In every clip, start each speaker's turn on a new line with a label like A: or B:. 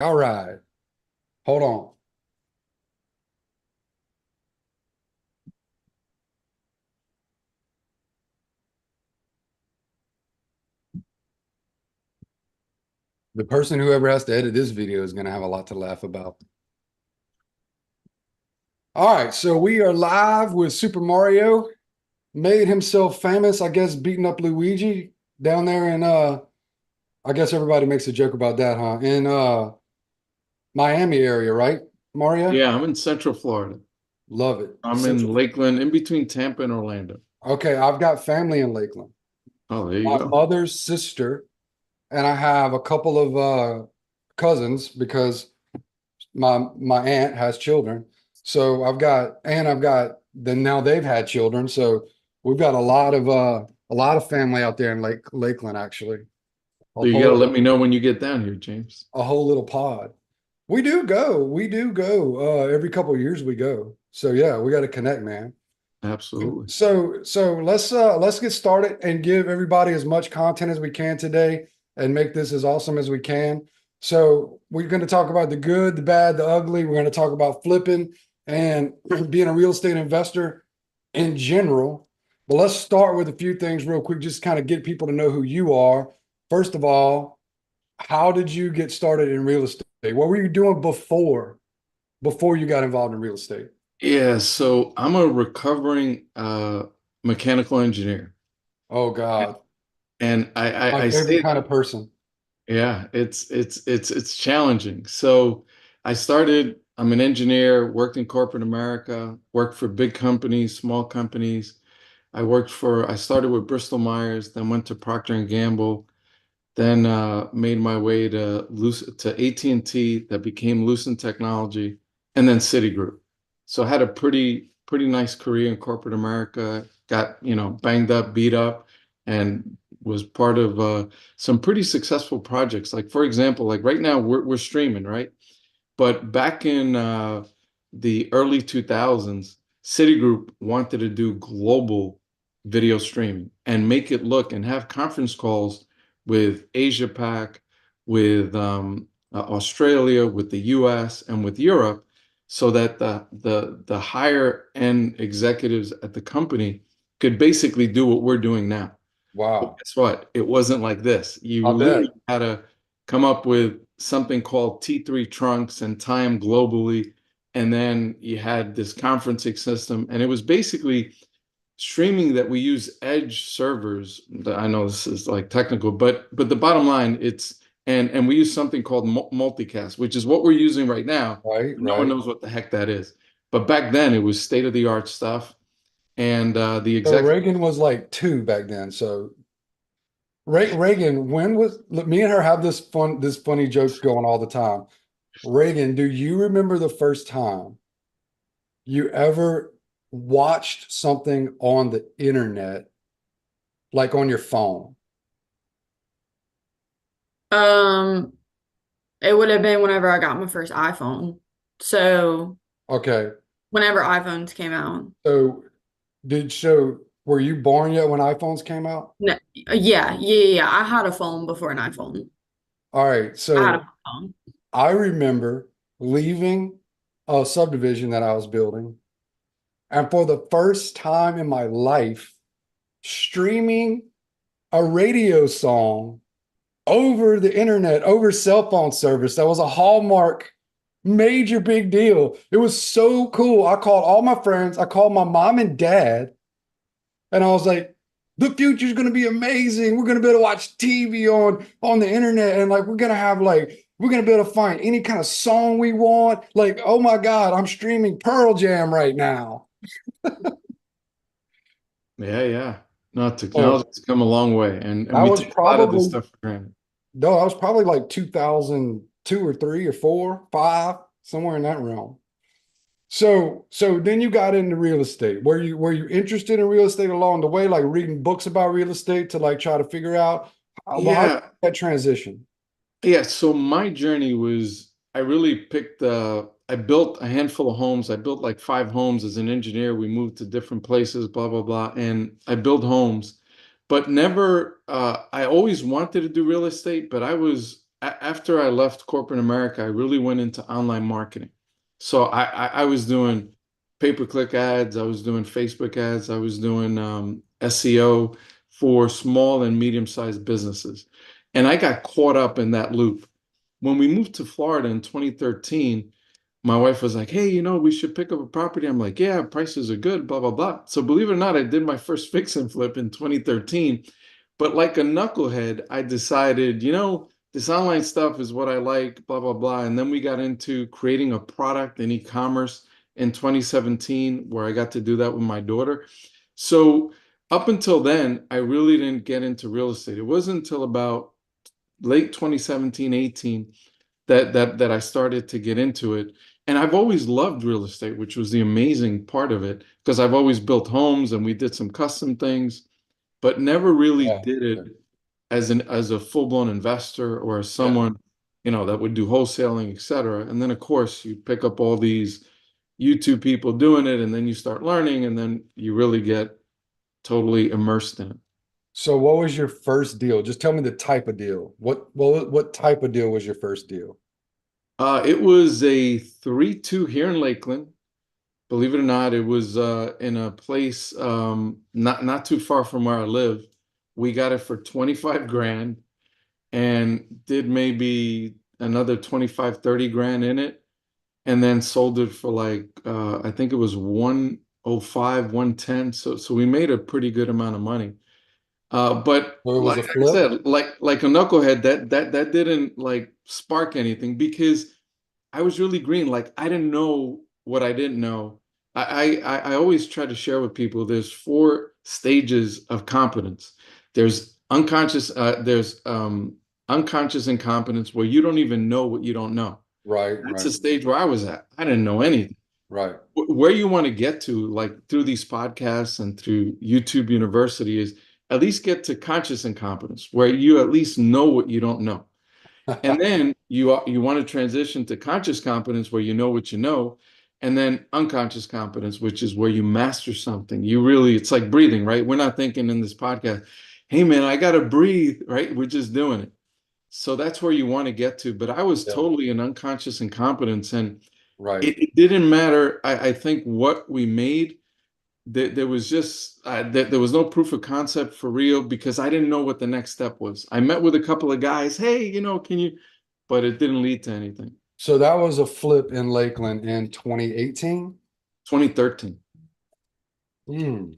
A: All right. Hold on. The person whoever has to edit this video is going to have a lot to laugh about. All right. So we are live with Super Mario. Made himself famous, I guess, beating up Luigi down there in I guess everybody makes a joke about that, huh? In Miami area, right? Mario?
B: Yeah, I'm in Central Florida.
A: Love it.
B: I'm in
A: Central.
B: Lakeland, in between Tampa and Orlando.
A: Okay, I've got family in Lakeland.
B: Oh, there you
A: My
B: go.
A: mother's sister, and I have a couple of cousins because my aunt has children. So I've got then now they've had children. So we've got a lot of family out there in Lakeland actually. A
B: So you got to
A: whole
B: let me know when you get down here, James.
A: a whole little pod. We do go. We do go. Every couple of years we go. So yeah, we got to connect, man.
B: Absolutely.
A: So let's get started and give everybody as much content as we can today and make this as awesome as we can. So we're going to talk about the good, the bad, the ugly. We're going to talk about flipping and being a real estate investor in general. But let's start with a few things real quick, just kind of get people to know who you are. First of all, how did you get started in real estate? What were you doing before you got involved in real estate?
B: Yeah, so I'm a recovering mechanical engineer.
A: Oh God,
B: And
A: my
B: I
A: favorite
B: say,
A: kind of person.
B: yeah, it's challenging. So I'm an engineer, worked in corporate America, worked for big companies, small companies. I started with Bristol Myers, then went to Procter and Gamble. Then made my way to AT&T that became Lucent Technology, and then Citigroup. So I had a pretty nice career in corporate America. Got banged up, beat up, and was part of some pretty successful projects. Like for example, like right now we're streaming, right? But back in the early 2000s, Citigroup wanted to do global video streaming and make it look and have conference calls with Asia Pac, with Australia, with the US, and with Europe, so that the higher end executives at the company could basically do what we're doing now. Well,
A: Wow.
B: guess what? It wasn't like this. You
A: I bet.
B: literally had to come up with something called T3 trunks and tie them globally. And then you had this conferencing system. And it was basically streaming that we use edge servers. I know this is like technical, but the bottom line, and we use something called multicast, which is what we're using right now.
A: Right,
B: No one
A: right.
B: knows what the heck that is. But back then it was state of the art stuff. And the
A: So
B: executive,
A: Reagan was like two back then. So Reagan, when was me and her have this funny joke going all the time. Reagan, do you remember the first time you ever watched something on the internet, like on your phone?
C: Um, it would have been whenever I got my first iPhone. So
A: Okay.
C: whenever iPhones came out.
A: So were you born yet when iPhones came out?
C: No, yeah. I had a phone before an iPhone.
A: All right.
C: I had
A: So
C: a phone.
A: I remember leaving a subdivision that I was building, and for the first time in my life, streaming a radio song over the internet, over cell phone service. That was a Hallmark major big deal. It was so cool. I called all my friends, I called my mom and dad, and I was like, the future's gonna be amazing. We're gonna be able to watch TV on the internet, and like we're gonna be able to find any kind of song we want. Like, oh my God, I'm streaming Pearl Jam right now.
B: yeah, yeah. No,
A: Oh,
B: technology's come a long way, and
A: that
B: we
A: was
B: take a lot of this
A: probably
B: stuff for granted.
A: no, I was probably like 2002 or three or four, five, somewhere in that realm. So then you got into real estate. Were you interested in real estate along the way, like reading books about real estate to like try to figure out how
B: Yeah,
A: that transition?
B: yeah. So my journey was I really I built a handful of homes. I built like 5 homes as an engineer. We moved to different places, blah, blah, blah. And I built homes, but never, I always wanted to do real estate, but after I left corporate America, I really went into online marketing. So I was doing pay-per-click ads, I was doing Facebook ads, I was doing SEO for small and medium-sized businesses. And I got caught up in that loop. When we moved to Florida in 2013, my wife was like, hey, we should pick up a property. I'm like, yeah, prices are good, blah, blah, blah. So believe it or not, I did my first fix and flip in 2013. But like a knucklehead, I decided, this online stuff is what I like, blah, blah, blah. And then we got into creating a product in e-commerce in 2017, where I got to do that with my daughter. So up until then, I really didn't get into real estate. It wasn't until about late 2017, 18 that I started to get into it. And I've always loved real estate, which was the amazing part of it, because I've always built homes and we did some custom things, but never really
A: Yeah.
B: did it as a full-blown investor or as
A: Yeah.
B: someone, that would do wholesaling, et cetera. And then of course you pick up all these YouTube people doing it, and then you start learning, and then you really get totally immersed in it.
A: So what was your first deal? Just tell me the type of deal. What type of deal was your first deal?
B: It was a 3-2 here in Lakeland. Believe it or not, it was in a place not too far from where I live. We got it for 25 grand and did maybe another 25, 30 grand in it, and then sold it for like I think it was 105, 110. So we made a pretty good amount of money. But
A: So it was
B: like
A: a
B: I
A: flip?
B: said, like a knucklehead, that didn't like spark anything, because I was really green. Like I didn't know what I didn't know. I always try to share with people there's 4 stages of competence. There's unconscious incompetence, where you don't even know what you don't know.
A: Right,
B: That's
A: right,
B: the stage where I was at. I didn't know anything.
A: right.
B: Where you want to get to, like through these podcasts and through YouTube University, is at least get to conscious incompetence, where you at least know what you don't know. And then you want to transition to conscious competence, where you know what you know, and then unconscious competence, which is where you master something. It's like breathing, right? We're not thinking in this podcast, hey man, I gotta breathe, right? We're just doing it. So that's where you want to get to. But I was
A: Yeah,
B: totally in unconscious incompetence, and
A: right.
B: it didn't matter. I think what we made, there was just there was no proof of concept for real, because I didn't know what the next step was. I met with a couple of guys, hey, can you, but it didn't lead to anything.
A: So that was a flip in Lakeland in 2018?
B: 2013.
A: Hmm. In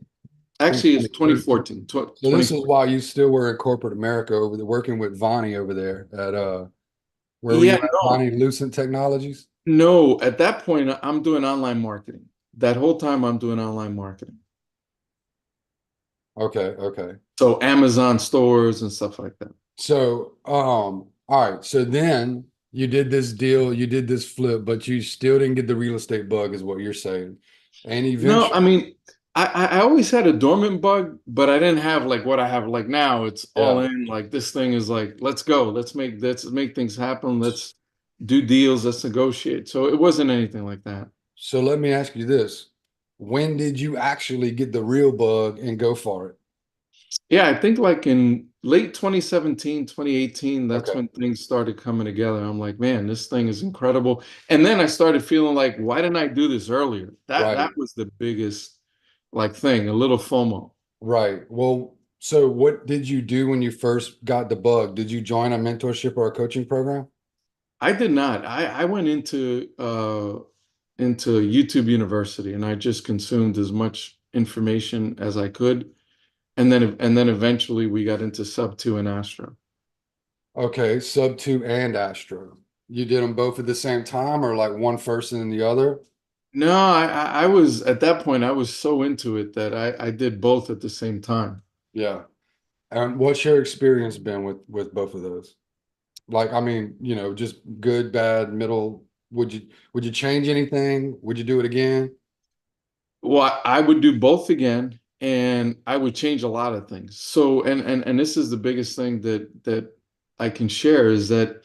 B: Actually, it's
A: 2013.
B: 2014.
A: So this is why you still were in corporate America over there, working with Vonnie over there at where were
B: Yeah,
A: you at?
B: no,
A: Vonnie Lucent Technologies?
B: no. At that point, I'm doing online marketing. That whole time, I'm doing online marketing.
A: Okay, okay.
B: So Amazon stores and stuff like that.
A: So, all right. So then you did this deal, you did this flip, but you still didn't get the real estate bug, is what you're saying. And
B: No, I
A: eventually,
B: mean, I always had a dormant bug, but I didn't have like what I have like now. It's all
A: yeah.
B: in. Like this thing is like, let's go. Let's make things happen. Let's do deals. Let's negotiate. So it wasn't anything like that.
A: So let me ask you this. When did you actually get the real bug and go for it?
B: Yeah, I think like in late 2017, 2018, that's
A: Okay.
B: when things started coming together. I'm like, man, this thing is incredible. And then I started feeling like, why didn't I do this earlier? That
A: Right.
B: was the biggest like thing, a little FOMO.
A: Right. Well, so what did you do when you first got the bug? Did you join a mentorship or a coaching program?
B: I did not. I went into YouTube University, and I just consumed as much information as I could. And then eventually we got into Subto and Astro.
A: Okay, Subto and Astro. You did them both at the same time or like one first and then the other?
B: No, I was at that point I was so into it that I did both at the same time.
A: Yeah. And what's your experience been with both of those? Like, I mean, just good, bad, middle. Would you change anything? Would you do it again?
B: Well, I would do both again, and I would change a lot of things. So, and this is the biggest thing that I can share, is that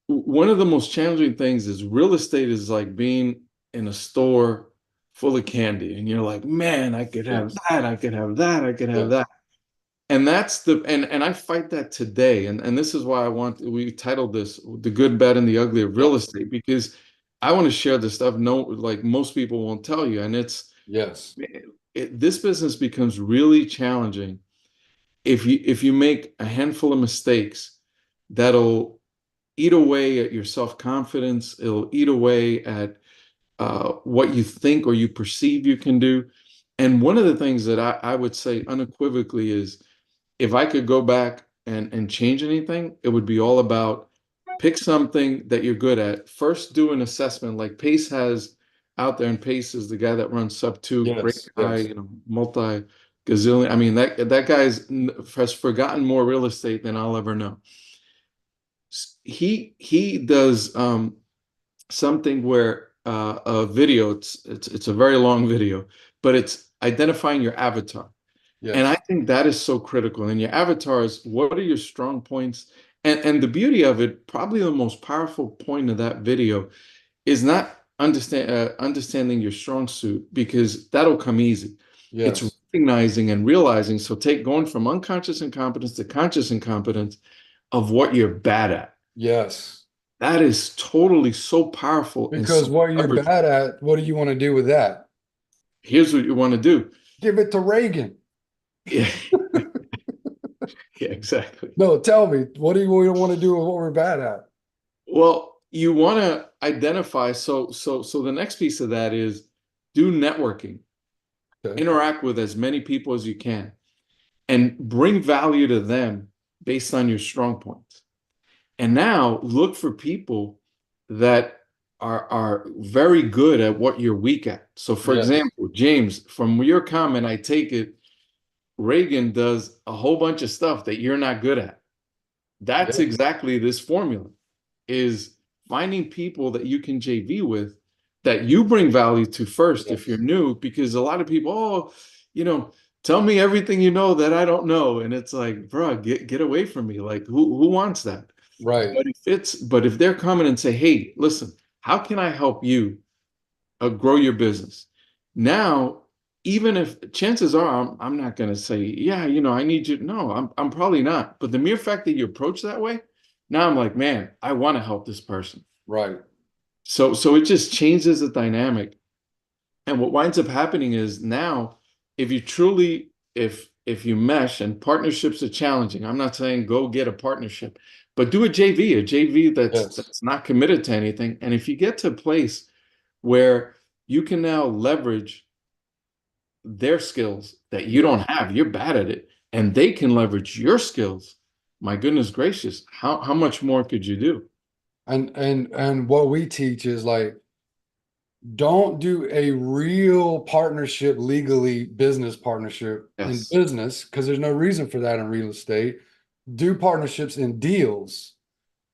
B: one of the most challenging things is real estate is like being in a store full of candy, and you're like, man, I could have
A: Yes.
B: that, I could have that, I could have
A: Yes.
B: that. And that's and I fight that today. And this is why we titled this The Good, Bad, and the Ugly of Real
A: Yes.
B: Estate, because I want to share the stuff like most people won't tell you. And
A: Yes.
B: this business becomes really challenging if you make a handful of mistakes that'll eat away at your self-confidence. It'll eat away at what you think or you perceive you can do. And one of the things that I would say unequivocally is, if I could go back and change anything, it would be all about pick something that you're good at. First, do an assessment like Pace has out there, and Pace is the guy that runs Subto, great
A: Yes.
B: guy,
A: Yes.
B: multi gazillion. I mean, that guy's has forgotten more real estate than I'll ever know. He does something where a video, it's a very long video, but it's identifying your avatar. And I
A: Yes.
B: think that is so critical. And your avatars, what are your strong points? And the beauty of it, probably the most powerful point of that video is not understanding your strong suit, because that'll come easy. It's
A: Yes.
B: recognizing and realizing. So take going from unconscious incompetence to conscious incompetence of what you're bad at.
A: Yes.
B: That is totally so powerful and
A: Because
B: so
A: what you're
B: leverage.
A: bad at, what do you want to do with that?
B: Here's what you want to do.
A: Give it to Reagan.
B: Yeah, yeah, exactly.
A: No, tell me, what do you want to do with what we're bad at?
B: Well, you want to identify. So the next piece of that is do networking,
A: Okay.
B: interact with as many people as you can, and bring value to them based on your strong points. And now look for people that are very good at what you're weak at. So, for
A: Yes.
B: example, James, from your comment, I take it Reagan does a whole bunch of stuff that you're not good at. That's
A: Yes.
B: exactly this formula, is finding people that you can JV with, that you bring value to first if you're
A: Yes.
B: new, because a lot of people, oh, you know, tell me everything you know that I don't know. And it's like, bro, get away from me. Like, who wants that?
A: Right.
B: But if they're coming and say, hey, listen, how can I help you grow your business? Now, even if chances are I'm not going to say, yeah, I need you. No, I'm probably not. But the mere fact that you approach that way, now I'm like, man, I want to help this person.
A: Right.
B: So it just changes the dynamic. And what winds up happening is, now, if you truly, if you mesh, and partnerships are challenging, I'm not saying go get a partnership, but do a JV that's
A: Yes.
B: that's not committed to anything. And if you get to a place where you can now leverage their skills that you don't
A: Yes.
B: have, you're bad at it, and they can leverage your skills. My goodness gracious, how much more could you do?
A: And what we teach is like, don't do a real partnership legally, business partnership in
B: Yes,
A: business, because there's no reason for that in real estate. Do partnerships in deals.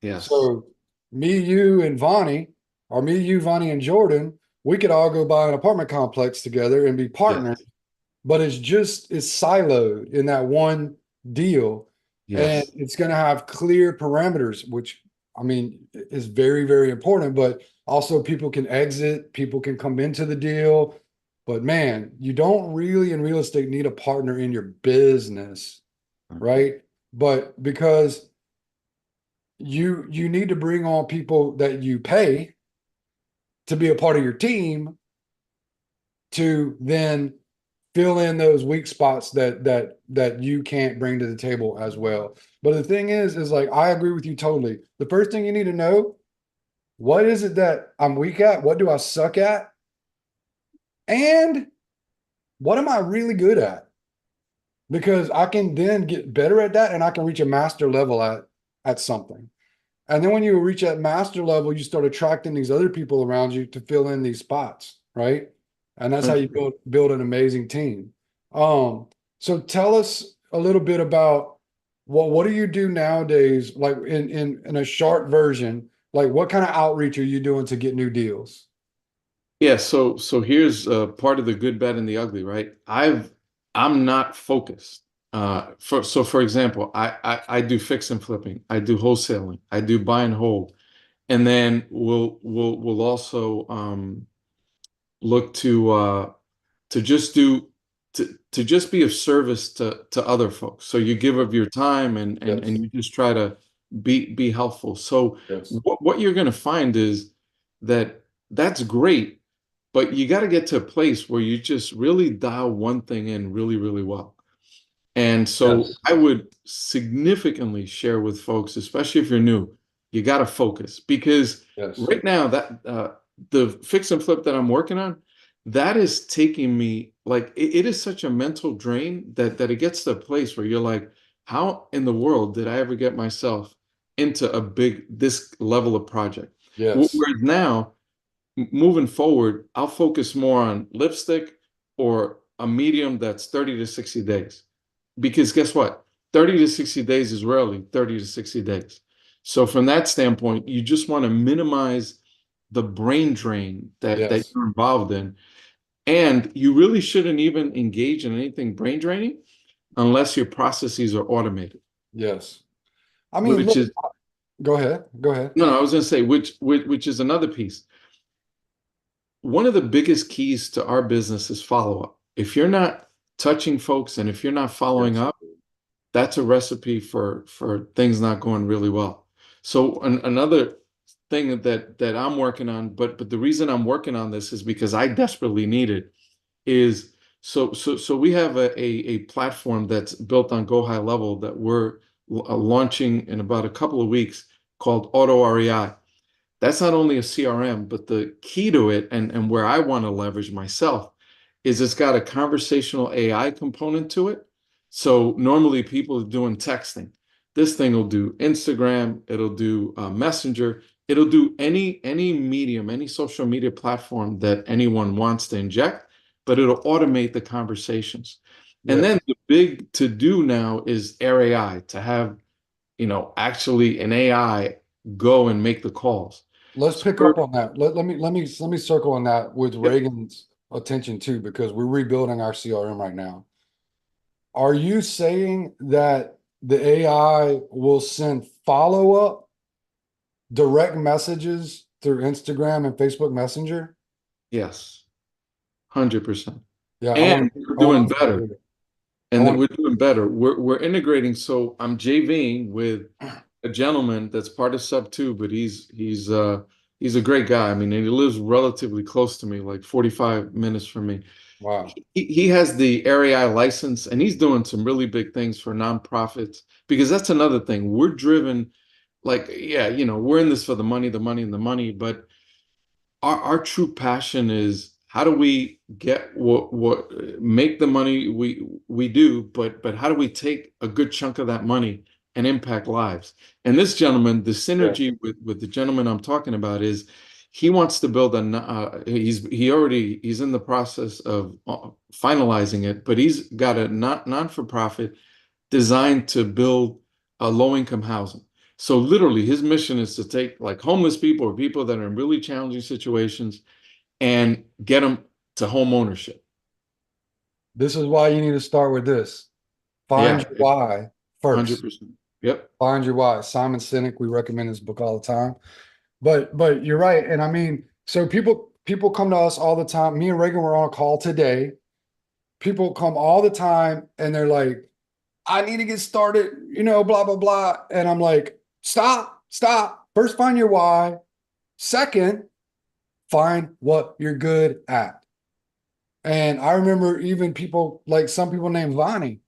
B: yes,
A: So me, you, and Vonnie, or me, you, Vonnie, and Jordan, we could all go buy an apartment complex together and be partners,
B: yes,
A: but it's siloed in that one deal. And
B: yes.
A: it's going to have clear parameters, which I mean is very, very important, but also people can exit, people can come into the deal. But man, you don't really in real estate need a partner in your business, right? But because you need to bring on people that you pay to be a part of your team to then fill in those weak spots that you can't bring to the table as well. But the thing is like I agree with you totally. The first thing you need to know, what is it that I'm weak at? What do I suck at? And what am I really good at? Because I can then get better at that and I can reach a master level at something. And then when you reach that master level, you start attracting these other people around you to fill in these spots, right? And that's how you build an amazing team. Um, so tell us a little bit about what do you do nowadays, like in a short version, like what kind of outreach are you doing to get new deals?
B: Yeah, so here's part of the good, bad, and the ugly, right? I'm not focused. For example, I do fix and flipping, I do wholesaling, I do buy and hold, and then we'll also look to just do. to just be of service to other folks. So you give of your time and
A: Yes.
B: you just try to be helpful. So
A: Yes.
B: what you're going to find is that that's great, but you got to get to a place where you just really dial one thing in really, really well. And so
A: Yes.
B: I would significantly share with folks, especially if you're new, you got to focus because
A: Yes.
B: right now that the fix and flip that I'm working on, that is taking me like it is such a mental drain that it gets to a place where you're like, how in the world did I ever get myself into this level of project?
A: Yes.
B: Whereas now, moving forward, I'll focus more on lipstick or a medium that's 30 to 60 days. Because guess what? 30 to 60 days is rarely 30 to 60 days. So from that standpoint, you just want to minimize the brain drain that
A: Yes.
B: you're involved in. And you really shouldn't even engage in anything brain draining unless your processes are automated,
A: Yes. I mean,
B: which
A: look,
B: is
A: go ahead. Go ahead.
B: no, I was going to say which is another piece. One of the biggest keys to our business is follow up. If you're not touching folks and if you're not following
A: Yes.
B: up, that's a recipe for things not going really well. So another thing that I'm working on, but the reason I'm working on this is because I desperately need it, is so we have a platform that's built on Go High Level that we're launching in about a couple of weeks called Auto REI. That's not only a CRM, but the key to it and where I want to leverage myself is it's got a conversational AI component to it. So normally people are doing texting. This thing will do Instagram, it'll do Messenger, it'll do any medium, any social media platform that anyone wants to inject, but it'll automate the conversations. And
A: Yes.
B: then the big to do now is Air AI to have, actually an AI go and make the calls.
A: Let's
B: So
A: pick up on that. Let me circle on that with
B: yep,
A: Reagan's attention too, because we're rebuilding our CRM right now. Are you saying that the AI will send follow-up direct messages through Instagram and Facebook Messenger?
B: yes, 100%.
A: Yeah,
B: And we're
A: I want
B: doing
A: to
B: better.
A: hear it. I
B: And that
A: want
B: we're doing better. We're integrating. So I'm JVing with a gentleman that's part of Sub 2, but he's a great guy. I mean, and he lives relatively close to me, like 45 minutes from me.
A: wow.
B: He has the RAI license and he's doing some really big things for nonprofits because that's another thing. We're driven, like, yeah, we're in this for the money, the money, and the money, but our true passion is how do we get what make the money we do, but how do we take a good chunk of that money and impact lives? And this gentleman, the
A: Yeah.
B: synergy with the gentleman I'm talking about is he wants to build he's in the process of finalizing it, but he's got a non-for-profit designed to build a low-income housing. So literally, his mission is to take like homeless people or people that are in really challenging situations and get them to home ownership.
A: This is why you need to start with this. Find
B: Yeah,
A: your why first.
B: 100%. Yep.
A: Find your why. Simon Sinek, we recommend his book all the time. But you're right. And I mean, so people come to us all the time. Me and Reagan were on a call today. People come all the time and they're like, I need to get started, blah, blah, blah. And I'm like, stop, stop. First, find your why. Second, find what you're good at. And I remember even people like some people named Vonnie.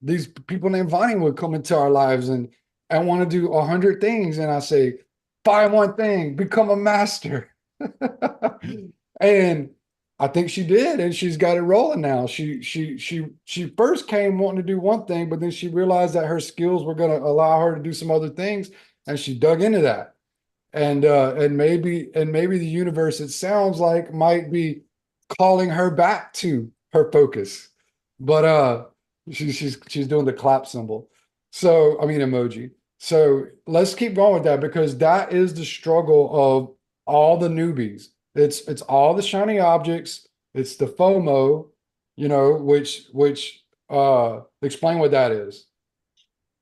A: These people named Vonnie would come into our lives and want to do 100 things. And I say, find one thing, become a master. And I think she did, and she's got it rolling now. She first came wanting to do one thing, but then she realized that her skills were going to allow her to do some other things, and she dug into that. And maybe the universe, it sounds like, might be calling her back to her focus. But she's doing the clap symbol. So I mean emoji. So let's keep going with that because that is the struggle of all the newbies. It's all the shiny objects, it's the FOMO, which explain what that is.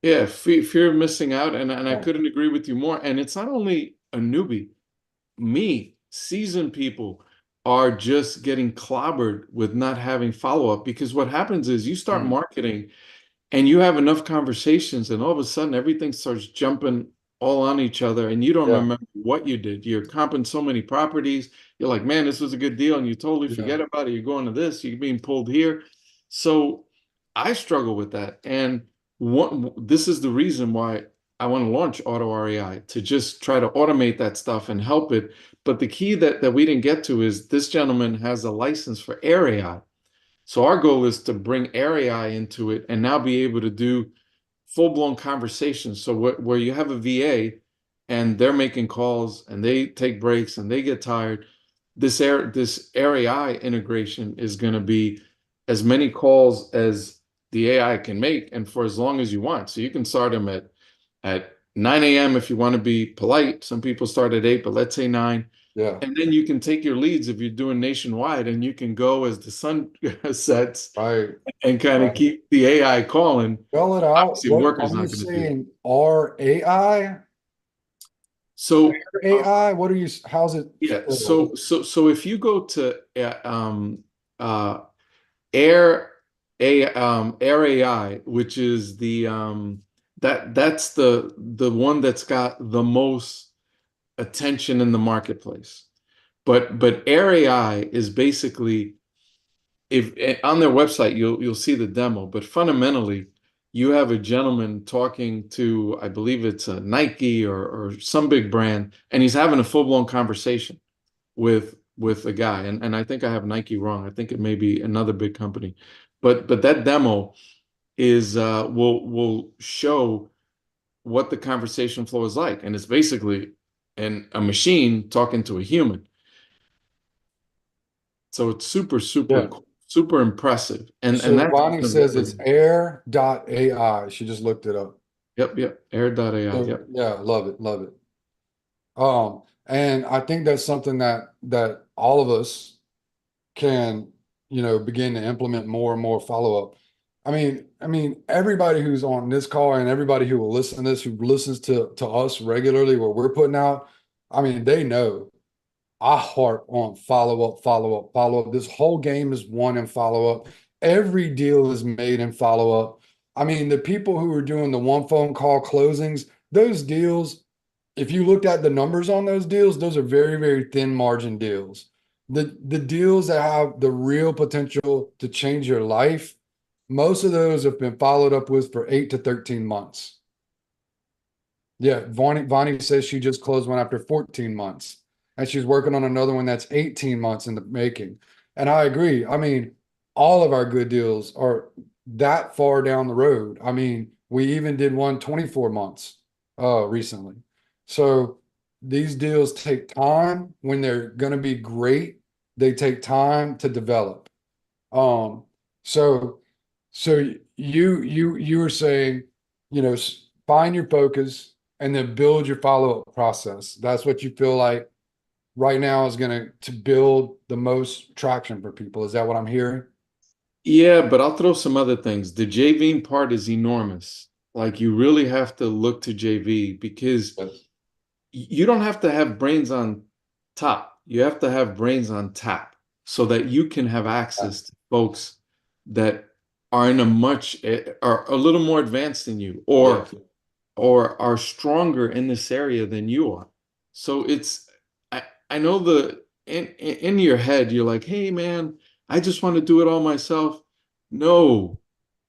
B: Yeah, fear of missing out, and I
A: Yeah.
B: couldn't agree with you more. And it's not only a newbie, me, seasoned people. are just getting clobbered with not having follow-up, because what happens is you start
A: Mm.
B: marketing and you have enough conversations, and all of a sudden everything starts jumping all on each other, and you don't
A: Yeah,
B: remember what you did. You're comping so many properties. You're like, man, this was a good deal, and you totally
A: yeah,
B: forget about it. You're going to this, you're being pulled here. So I struggle with that. And this is the reason why I want to launch Auto REI, to just try to automate that stuff and help it. But the key that we didn't get to is this gentleman has a license for Air AI. So our goal is to bring Air AI into it and now be able to do full-blown conversations. So where you have a VA and they're making calls and they take breaks and they get tired, this Air AI integration is going to be as many calls as the AI can make, and for as long as you want. So you can start them at 9 a.m. if you want to be polite. Some people start at 8, but let's say 9.
A: yeah.
B: And then you can take your leads if you're doing nationwide, and you can go as the sun sets
A: Right,
B: and kind of
A: right.
B: keep the AI calling.
A: Spell it out.
B: Obviously,
A: What
B: worker's
A: are you
B: not going to do it.
A: saying? RAI?
B: So,
A: AI? What are you, how's it
B: yeah.
A: spelled?
B: So if you go to uh, Air Air AI, which is that's the one that's got the most attention in the marketplace. But Air AI is basically, if on their website you'll see the demo, but fundamentally you have a gentleman talking to, I believe it's a Nike or some big brand, and he's having a full-blown conversation with a guy. And I think I have Nike wrong. I think it may be another big company. But that demo is will show what the conversation flow is like. And it's basically a machine talking to a human. So it's super, super
A: Yeah.
B: cool, super impressive. And
A: So
B: that's
A: Bonnie
B: gonna
A: says it's
B: really,
A: air.ai. She just looked it up.
B: yep, Air.ai,
A: So
B: yep.
A: yeah, love it, love it. And I think that's something that all of us can, begin to implement more and more follow-up. I mean, everybody who's on this call and everybody who will listen to this, who listens to us regularly, what we're putting out, I mean, they know I harp on follow up, follow up, follow up. This whole game is won in follow up. Every deal is made in follow up. I mean, the people who are doing the one phone call closings, those deals, if you looked at the numbers on those deals, those are very, very thin margin deals. The deals that have the real potential to change your life, most of those have been followed up with for 8 to 13 months. Yeah, Vonnie says she just closed one after 14 months, and she's working on another one that's 18 months in the making. And I agree. I mean, all of our good deals are that far down the road. I mean, we even did one 24 months recently. So these deals take time. When they're going to be great, they take time to develop. Um, so so you were saying, find your focus and then build your follow-up process. That's what you feel like right now is going to build the most traction for people. Is that what I'm hearing?
B: Yeah, but I'll throw some other things. The JV part is enormous. Like, you really have to look to JV, because
A: Yes.
B: you don't have to have brains on top. You have to have brains on tap, so that you can have
A: Yeah.
B: access to folks that are in a much are a little more advanced than you,
A: Yeah.
B: or are stronger in this area than you are. So I know in your head you're like, hey man, I just want to do it all myself. No,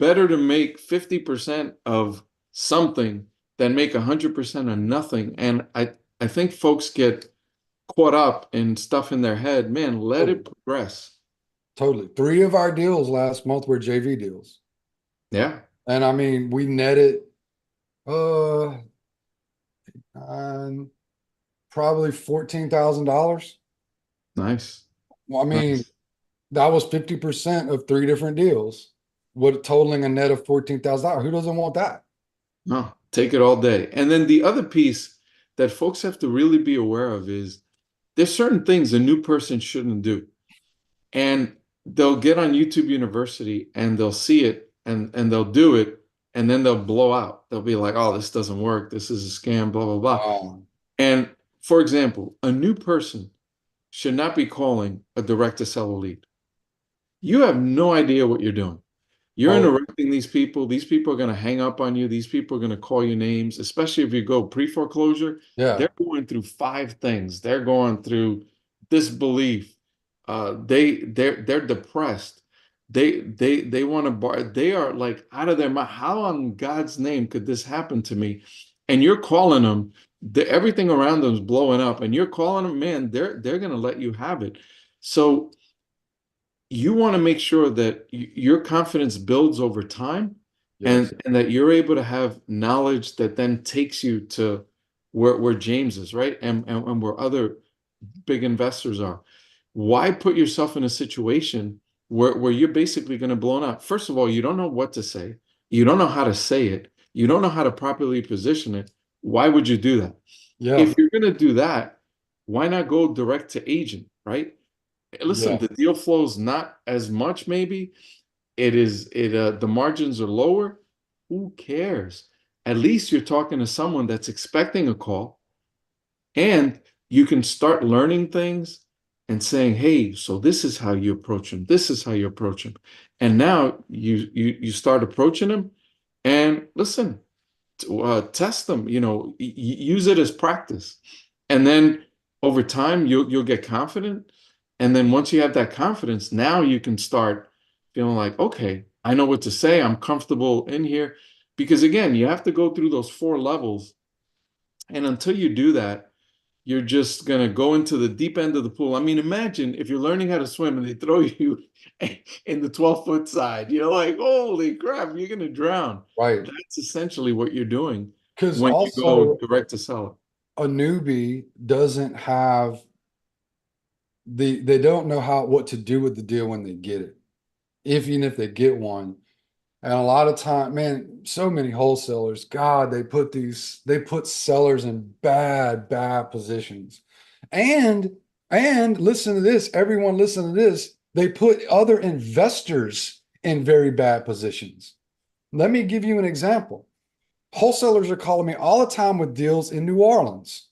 B: better to make 50% of something than make 100% of nothing. And I think folks get caught up in stuff in their head. Man, let
A: Totally.
B: it progress.
A: Totally. Three of our deals last month were JV deals.
B: Yeah,
A: And I mean, we netted uh on probably $14,000.
B: nice,
A: Well, I mean,
B: nice.
A: that was 50% of three different deals, with totaling a net of $14,000. Who doesn't want that?
B: No, take it all day. And then the other piece that folks have to really be aware of is there's certain things a new person shouldn't do. And they'll get on YouTube University and they'll see it, and they'll do it, and then they'll blow out. They'll be like, oh, this doesn't work. This is a scam, blah, blah, blah.
A: Um,
B: And for example, a new person should not be calling a direct to seller lead. You have no idea what you're doing. You're
A: Oh,
B: interrupting these people. These people are going to hang up on you. These people are going to call you names, especially if you go pre-foreclosure.
A: yeah,
B: They're going through five things. They're going through disbelief. They're depressed. They want to bar. They are like out of their mind. How on God's name could this happen to me? And you're calling them. Everything around them is blowing up, and you're calling them. Man, they're going to let you have it. So you want to make sure that your confidence builds over time,
A: yes,
B: and that you're able to have knowledge that then takes you to where James is, right? And where other big investors are. Why put yourself in a situation where you're basically going to blow up? First of all, you don't know what to say. You don't know how to say it. You don't know how to properly position it. Why would you do that?
A: yeah,
B: If you're going to do that, why not go direct to agent, right? Listen,
A: yeah,
B: the deal flows not as much, maybe. The margins are lower. Who cares? At least you're talking to someone that's expecting a call, and you can start learning things and saying, hey, so this is how you approach them. This is how you approach them. And now you start approaching them, and listen, test them, use it as practice. And then over time, you'll get confident. And then once you have that confidence, now you can start feeling like, okay, I know what to say. I'm comfortable in here. Because again, you have to go through those four levels. And until you do that, you're just going to go into the deep end of the pool. I mean, imagine if you're learning how to swim and they throw you in the 12-foot side. You're like, holy crap, you're going to drown.
A: right.
B: That's essentially what you're doing
A: Because
B: when you go
A: also
B: direct to seller.
A: a newbie doesn't have they don't know what to do with the deal when they get it, even if they get one. And a lot of time, man, so many wholesalers, God, they put sellers in bad positions. And listen to this, everyone listen to this. They put other investors in very bad positions. Let me give you an example. Wholesalers are calling me all the time with deals in New Orleans,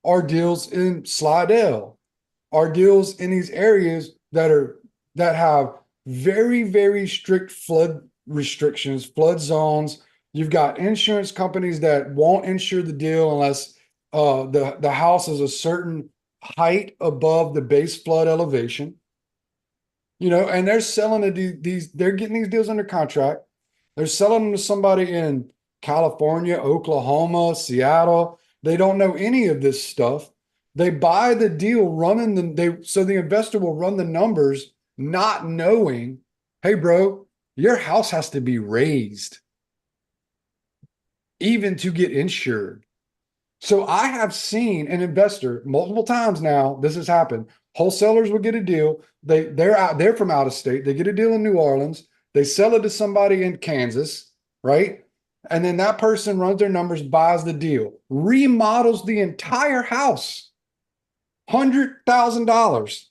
A: or deals in Slidell, or deals in these areas that have very strict flood restrictions, flood zones. You've got insurance companies that won't insure the deal unless the house is a certain height above the base flood elevation. And they're selling these, they're getting these deals under contract. They're selling them to somebody in California, Oklahoma, Seattle. They don't know any of this stuff. They buy the deal so the investor will run the numbers, not knowing, hey, bro, your house has to be raised even to get insured. So I have seen an investor multiple times now. This has happened. Wholesalers will get a deal. They're from out of state. They get a deal in New Orleans. They sell it to somebody in Kansas, right? And then that person runs their numbers, buys the deal, remodels the entire house, $100,000,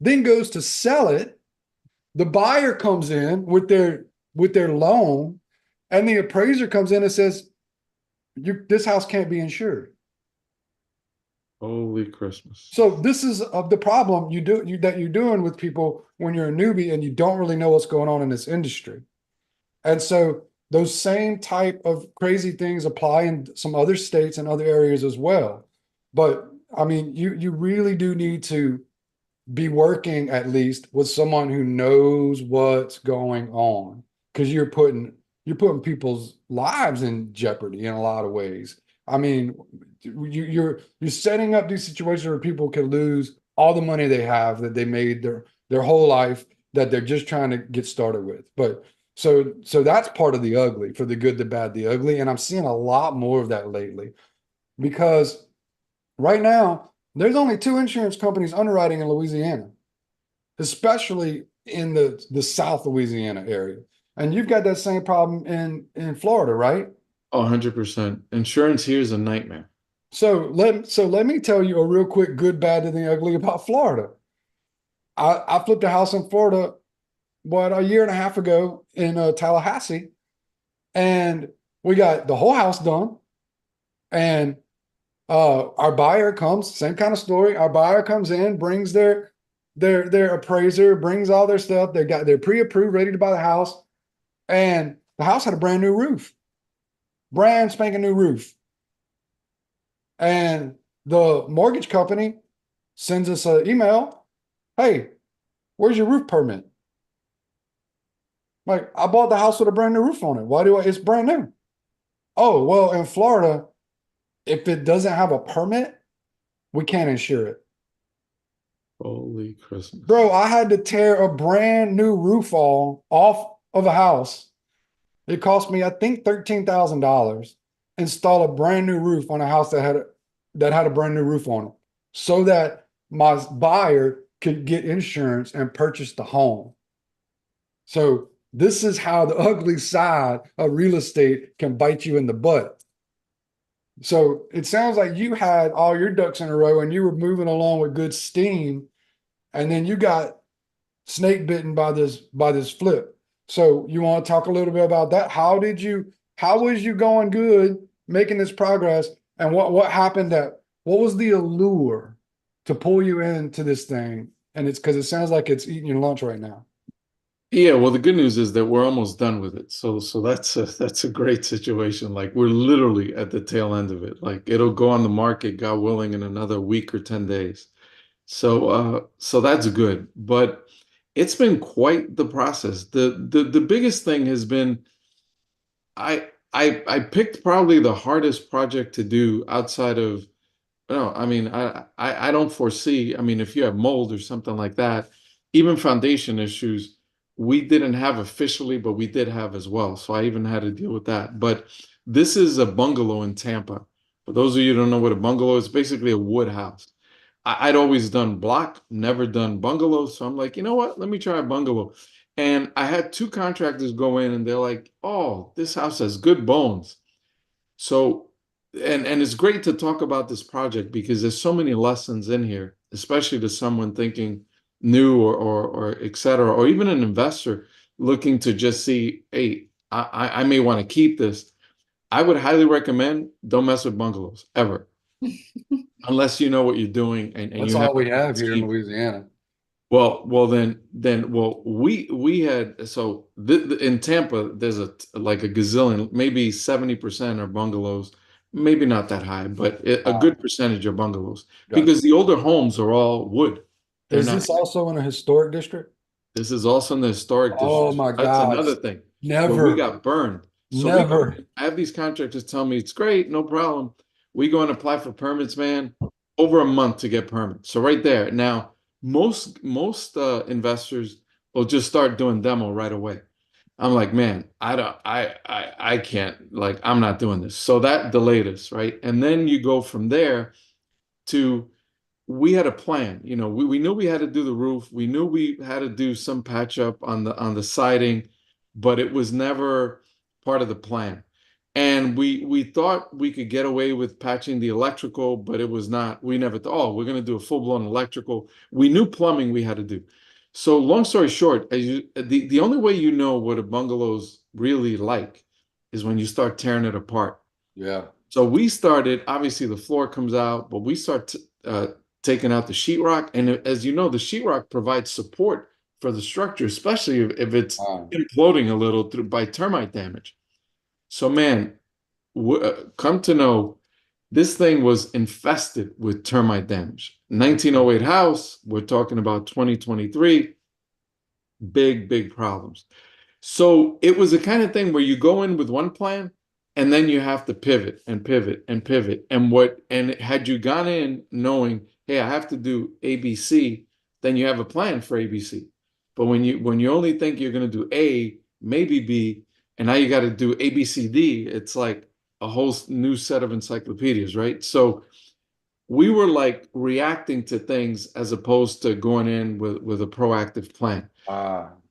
A: then goes to sell it. The buyer comes in with their loan, and the appraiser comes in and says, this house can't be insured.
B: Holy Christmas.
A: So this is the problem that you're doing with people when you're a newbie and you don't really know what's going on in this industry. And so those same type of crazy things apply in some other states and other areas as well. But I mean, you really do need to be working at least with someone who knows what's going on, because you're putting people's lives in jeopardy in a lot of ways. I mean, you're setting up these situations where people can lose all the money they have that they made their whole life, that they're just trying to get started with. But so that's part of the ugly, for the good, the bad, the ugly. And I'm seeing a lot more of that lately, because right now there's only two insurance companies underwriting in Louisiana, especially in the South Louisiana area. And you've got that same problem in Florida, right?
B: Oh, 100%. Insurance here is a nightmare.
A: So let me tell you a real quick good, bad, and the ugly about Florida. I flipped a house in Florida, a year and a half ago in Tallahassee, and we got the whole house done, and Our buyer comes, same kind of story. Our buyer comes in, brings their appraiser, brings all their stuff. They're pre-approved, ready to buy the house, and the house had a brand new roof, brand spanking new roof. And the mortgage company sends us an email. Hey, where's your roof permit? Like, I bought the house with a brand new roof on it. It's brand new. Oh, well, in Florida, if it doesn't have a permit, we can't insure it.
B: Holy Christmas.
A: Bro, I had to tear a brand new roof off of a house. It cost me, I think, $13,000. Install a brand new roof on a house that had a brand new roof on it, so that my buyer could get insurance and purchase the home. So this is how the ugly side of real estate can bite you in the butt. So it sounds like you had all your ducks in a row and you were moving along with good steam, and then you got snake bitten by this flip. So you want to talk a little bit about that? How was you going good, making this progress, and what happened what was the allure to pull you into this thing? And it's because it sounds like it's eating your lunch right now.
B: Yeah, well, the good news is that we're almost done with it. So that's a great situation. Like we're literally at the tail end of it. Like it'll go on the market, God willing, in another week or 10 days. So that's good. But it's been quite the process. The biggest thing has been I picked probably the hardest project to do outside of no, I mean, I don't foresee, I mean, if you have mold or something like that, even foundation issues, we didn't have officially, but we did have as well. So I even had to deal with that. But this is a bungalow in Tampa. For those of you who don't know what a bungalow is, basically a wood house. I'd always done block, never done bungalow. So I'm like, you know what? Let me try a bungalow. And I had two contractors go in and they're like, oh, this house has good bones. So, and it's great to talk about this project because there's so many lessons in here, especially to someone thinking new or et cetera, or even an investor looking to just see, hey, I may want to keep this. I would highly recommend don't mess with bungalows ever, unless you know what you're doing and
A: That's
B: you have
A: all we have here in
B: scheme.
A: Louisiana.
B: Well, we had so in Tampa, there's like a gazillion, maybe 70% are bungalows, maybe not that high, but a good percentage are bungalows
A: Gotcha.
B: because the older homes are all wood. They're
A: Is
B: not.
A: this also in a historic district?
B: This is also in the historic
A: Oh
B: district.
A: my
B: That's
A: gosh.
B: another thing where we
A: Never,
B: got burned. So we go,
A: never.
B: I have these contractors tell me it's great, no problem. We go and apply for permits, man, over a month to get permits. So right there. Now, most investors will just start doing demo right away. I'm like, man, I can't, like, I'm not doing this. So that delayed us, right? And then you go from there to we had a plan. You know, we knew we had to do the roof. We knew we had to do some patch up on the siding, but it was never part of the plan. And we thought we could get away with patching the electrical, but it was not. We never thought, oh, we're going to do a full-blown electrical. We knew plumbing we had to do. So long story short, the only way you know what a bungalow's really like is when you start tearing it apart.
A: Yeah.
B: So we started, obviously the floor comes out, but we start taking out the sheetrock. And as you know, the sheetrock provides support for the structure, especially if it's imploding a little by termite damage. So man, come to know, this thing was infested with termite damage. 1908 house, we're talking about 2023, big problems. So it was the kind of thing where you go in with one plan and then you have to pivot and pivot and pivot. And had you gone in knowing, hey, I have to do ABC, then you have a plan for ABC. But when you only think you're going to do A, maybe B, and now you got to do ABCD, it's like a whole new set of encyclopedias, right? So we were like reacting to things as opposed to going in with a proactive plan.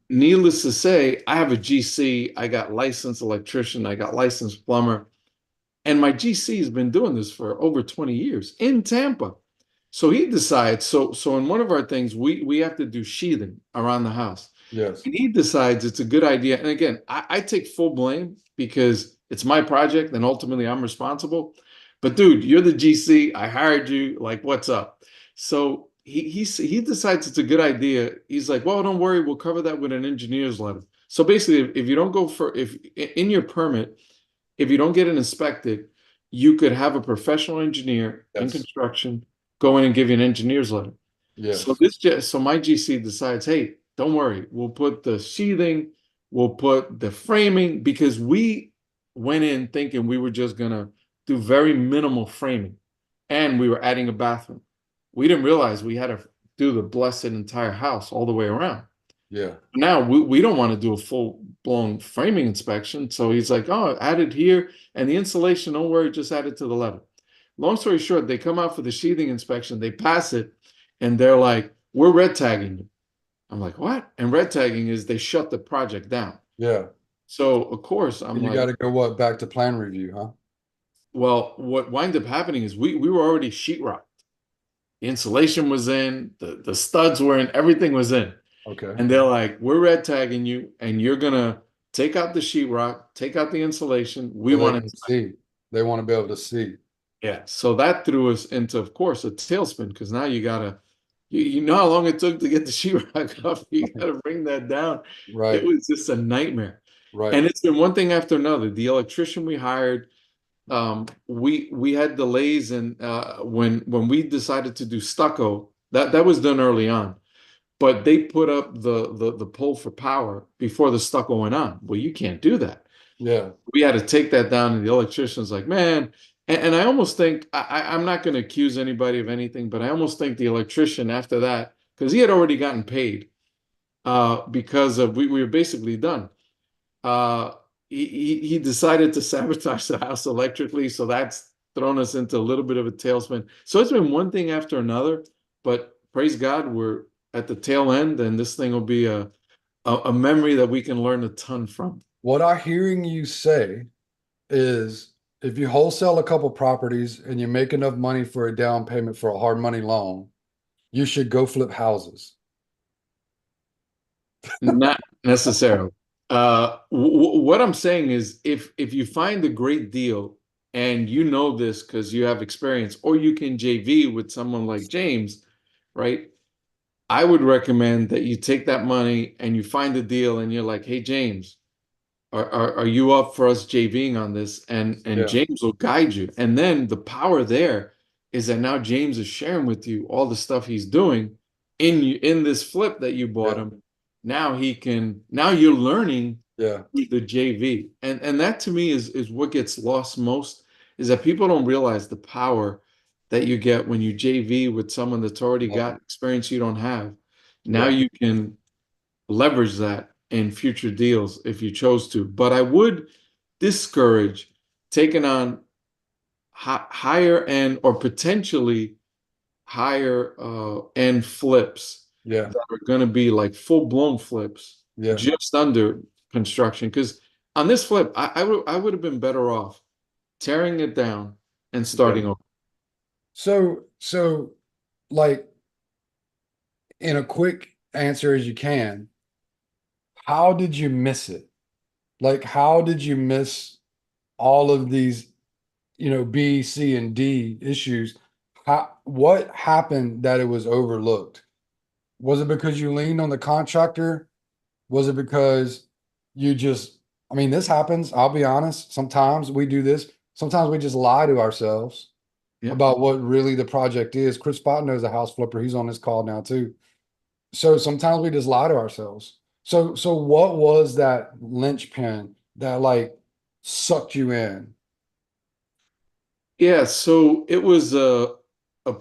B: Needless to say, I have a GC, I got licensed electrician, I got licensed plumber, and my GC has been doing this for over 20 years in Tampa. So he decides, so in one of our things, we have to do sheathing around the house.
A: Yes.
B: And he decides it's a good idea. And again, I take full blame because it's my project and ultimately I'm responsible. But dude, you're the GC. I hired you. Like, what's up? So he decides it's a good idea. He's like, well, don't worry, we'll cover that with an engineer's letter. So basically, if you don't go for if in your permit, if you don't get it inspected, you could have a professional engineer in
A: Yes.
B: construction go in and give you an engineer's letter. So
A: Yes.
B: so my GC decides, hey, don't worry, we'll put the sheathing, we'll put the framing, because we went in thinking we were just gonna do very minimal framing, and we were adding a bathroom. We didn't realize we had to do the blessed entire house all the way around.
A: Yeah.
B: Now we don't want to do a full blown framing inspection. So he's like, oh, add it here. And the insulation, don't worry, just add it to the letter. Long story short, they come out for the sheathing inspection, they pass it, and they're like, we're red tagging you. I'm like, what? And red tagging is they shut the project down.
A: Yeah.
B: So of course I'm
A: And you
B: like,
A: got to go what back to plan review, huh?
B: well, what wind up happening is we were already sheetrocked. The insulation was in, the studs were in, everything was in.
A: Okay.
B: And they're like, we're red tagging you, and you're gonna take out the sheetrock, take out the insulation. We
A: So they
B: want
A: can
B: to,
A: see. They want to be able to see.
B: yeah. So that threw us into, of course, a tailspin, because now you gotta, you know how long it took to get the sheetrock up. You gotta bring that down. It
A: Right.
B: was just a nightmare,
A: Right.
B: and it's been one thing after another. The electrician we hired, we had delays, and when we decided to do stucco, that was done early on. But they put up the pole for power before the stucco went on. Well, you can't do that.
A: Yeah.
B: We had to take that down, and the electrician's like, man. And I almost think I'm not going to accuse anybody of anything, but I almost think the electrician after that, because he had already gotten paid, because of we were basically done. Uh, he decided to sabotage the house electrically, so that's thrown us into a little bit of a tailspin. So it's been one thing after another, but praise God, we're at the tail end, and this thing will be a memory that we can learn a ton from.
A: What I'm hearing you say is if you wholesale a couple properties and you make enough money for a down payment for a hard money loan, you should go flip houses.
B: Not necessarily. What I'm saying is, if you find a great deal, and you know this because you have experience, or you can JV with someone like James, right? I would recommend that you take that money and you find a deal, and you're like, hey, James, are you up for us JVing on this? And
A: Yeah.
B: James will guide you. And then the power there is that now James is sharing with you all the stuff he's doing in this flip that you bought
A: Yeah.
B: him. Now you're learning
A: Yeah.
B: the JV. And that to me is what gets lost most, is that people don't realize the power that you get when you JV with someone that's already
A: Yeah.
B: got experience you don't have. Now
A: Yeah.
B: you can leverage that in future deals if you chose to. But I would discourage taking on higher end, or potentially higher end flips
A: Yeah.
B: that are going to be like full blown flips
A: Yeah.
B: just under construction. Because on this flip, I would have been better off tearing it down and
A: Yeah.
B: starting over.
A: So like in a quick answer as you can, how did you miss it? Like, how did you miss all of these, B, C, and D issues? What happened that it was overlooked? Was it because you leaned on the contractor? Was it because you just, I mean, this happens. I'll be honest. Sometimes we do this. Sometimes we just lie to ourselves
B: Yeah.
A: about what really the project is. Chris Spot knows a house flipper. He's on this call now too. So sometimes we just lie to ourselves. So what was that linchpin that like sucked you in?
B: Yeah, so it was a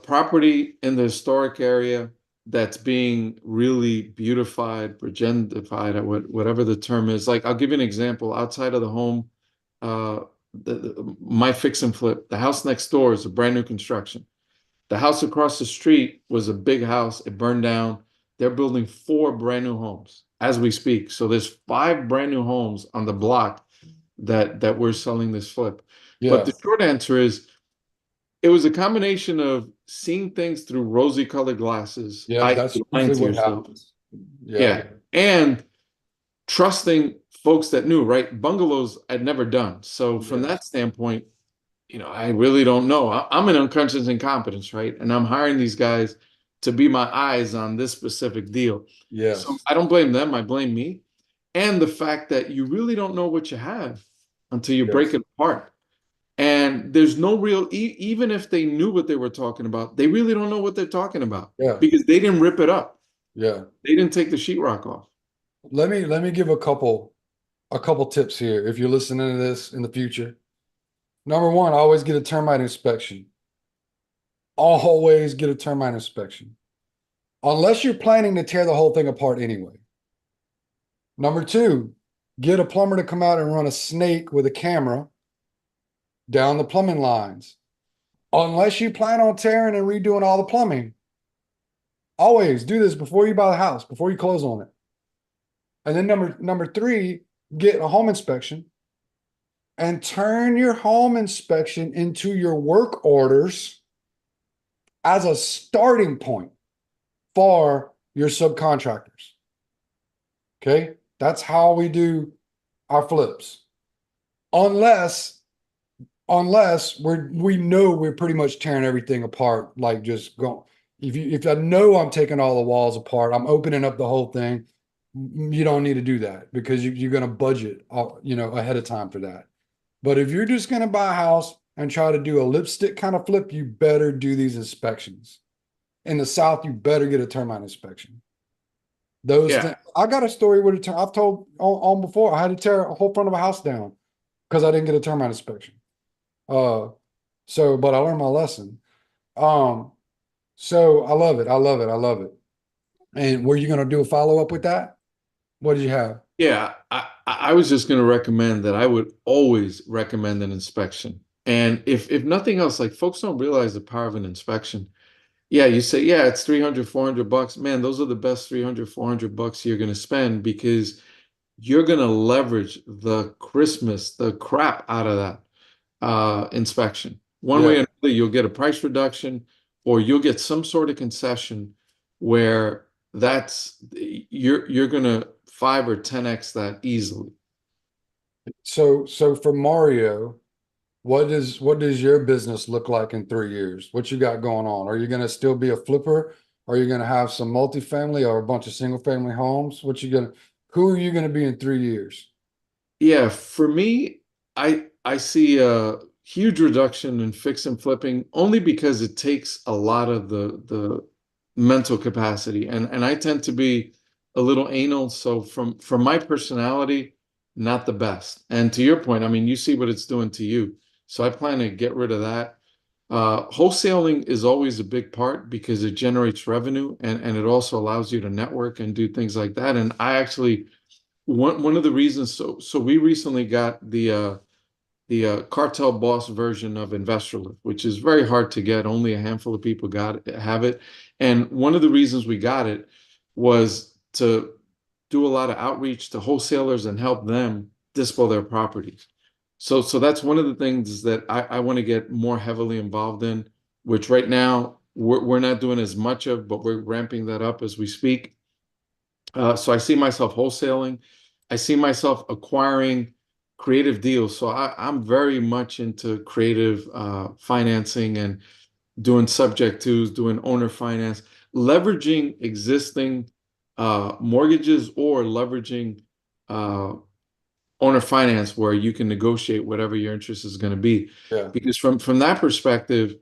B: property in the historic area that's being really beautified, progenified, or whatever the term is. Like, I'll give you an example. Outside of the home, uh, my fix and flip, the house next door is a brand new construction. The house across the street was a big house. It burned down. They're building four brand new homes as we speak. So there's five brand new homes on the block that we're selling this flip. But
A: Yeah.
B: the short answer is, it was a combination of seeing things through rosy colored glasses,
A: Yeah,
B: I
A: that's
B: lying
A: usually
B: to
A: what
B: yourself.
A: happens. Yeah.
B: Yeah. And trusting folks that knew, right? Bungalows I'd never done. So from
A: Yes.
B: that standpoint, I really don't know. I'm in unconscious incompetence, right? And I'm hiring these guys to be my eyes on this specific deal. So
A: Yes.
B: I don't blame them, I blame me. And the fact that you really don't know what you have until you break
A: Yes.
B: it apart. And there's no real, even if they knew what they were talking about, they really don't know what they're talking about
A: Yeah.
B: because they didn't rip it up.
A: Yeah.
B: They didn't take the sheetrock off.
A: Let me give a couple tips here if you're listening to this in the future. Number one, always get a termite inspection. Always get a termite inspection. Unless you're planning to tear the whole thing apart anyway. Number two, get a plumber to come out and run a snake with a camera down the plumbing lines. Unless you plan on tearing and redoing all the plumbing. Always do this before you buy the house, before you close on it. And then number three, get a home inspection and turn your home inspection into your work orders as a starting point for your subcontractors. Okay, that's how we do our flips. Unless we know we're pretty much tearing everything apart, like just going. If I know I'm taking all the walls apart, I'm opening up the whole thing. You don't need to do that because you're going to budget, ahead of time for that. But if you're just going to buy a house and try to do a lipstick kind of flip, you better do these inspections. In the South, you better get a termite inspection. Those
B: Yeah.
A: things. I got a story with I've told on before. I had to tear a whole front of a house down because I didn't get a termite inspection. Uh, but I learned my lesson. Um, so I love it. I love it. I love it. And were you going to do a follow up with that? What did you have?
B: Yeah, I was just going to recommend that I would always recommend an inspection. And if nothing else, like folks don't realize the power of an inspection. Yeah, you say, yeah, it's 300, $400. Man, those are the best 300, $400 you're going to spend because you're going to leverage the crap out of that inspection. One way
A: Yeah.
B: or another, you'll get a price reduction or you'll get some sort of concession where you're gonna 5 or 10x that easily.
A: So for Mario, what does your business look like in 3 years? What you got going on? Are you going to still be a flipper? Are you going to have some multifamily or a bunch of single family homes? Who are you going to be in 3 years?
B: Yeah, for me, I see a huge reduction in fix and flipping only because it takes a lot of the mental capacity, and I tend to be a little anal, so from my personality, not the best. And to your point, I mean, you see what it's doing to you, so I plan to get rid of that. Wholesaling is always a big part because it generates revenue and it also allows you to network and do things like that. And I actually one of the reasons so we recently got the cartel boss version of InvestorLift, which is very hard to get. Only a handful of people have it. And one of the reasons we got it was to do a lot of outreach to wholesalers and help them display their properties. So that's one of the things that I want to get more heavily involved in, which right now we're not doing as much of, but we're ramping that up as we speak. So I see myself wholesaling. I see myself acquiring creative deals. So I'm very much into creative financing and doing subject twos, doing owner finance, leveraging existing mortgages or leveraging uh, owner finance where you can negotiate whatever your interest is going to be.
A: Yeah.
B: Because from that perspective,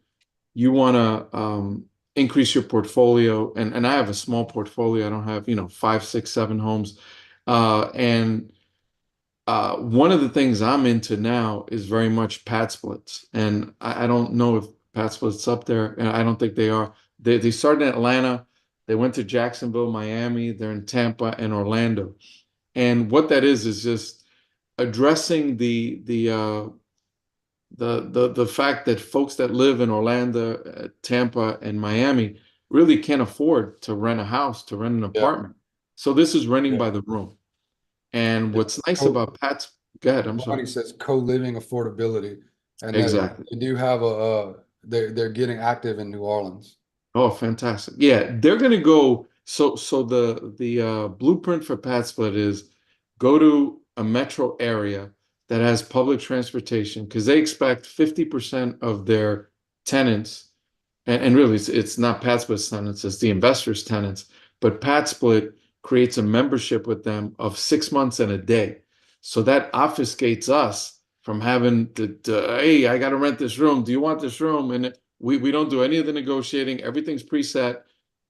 B: you want to increase your portfolio, and I have a small portfolio. I don't have, 5, 6, 7 homes. And one of the things I'm into now is very much pad splits. And I don't know if pad splits up there, and I don't think they are. They started in Atlanta, they went to Jacksonville, Miami, they're in Tampa and Orlando. And what that is just addressing the fact that folks that live in Orlando, Tampa, and Miami really can't afford to rent a house, to rent an
A: Yeah.
B: apartment. So this is renting
A: Yeah.
B: by the room. And
A: Yeah.
B: what's nice
A: Co-
B: about Pat's, go ahead, I'm sorry.
A: Bonnie says co-living affordability, and that
B: Exactly.
A: they do have they're getting active in New Orleans.
B: Oh, fantastic. Yeah, they're gonna go. So the blueprint for Pad Split is go to a metro area, that has public transportation because they expect 50% of their tenants, and really it's not PadSplit's tenants, it's the investors' tenants, but PadSplit creates a membership with them of 6 months and a day. So that obfuscates us from having hey, I got to rent this room. Do you want this room? And we don't do any of the negotiating. Everything's preset.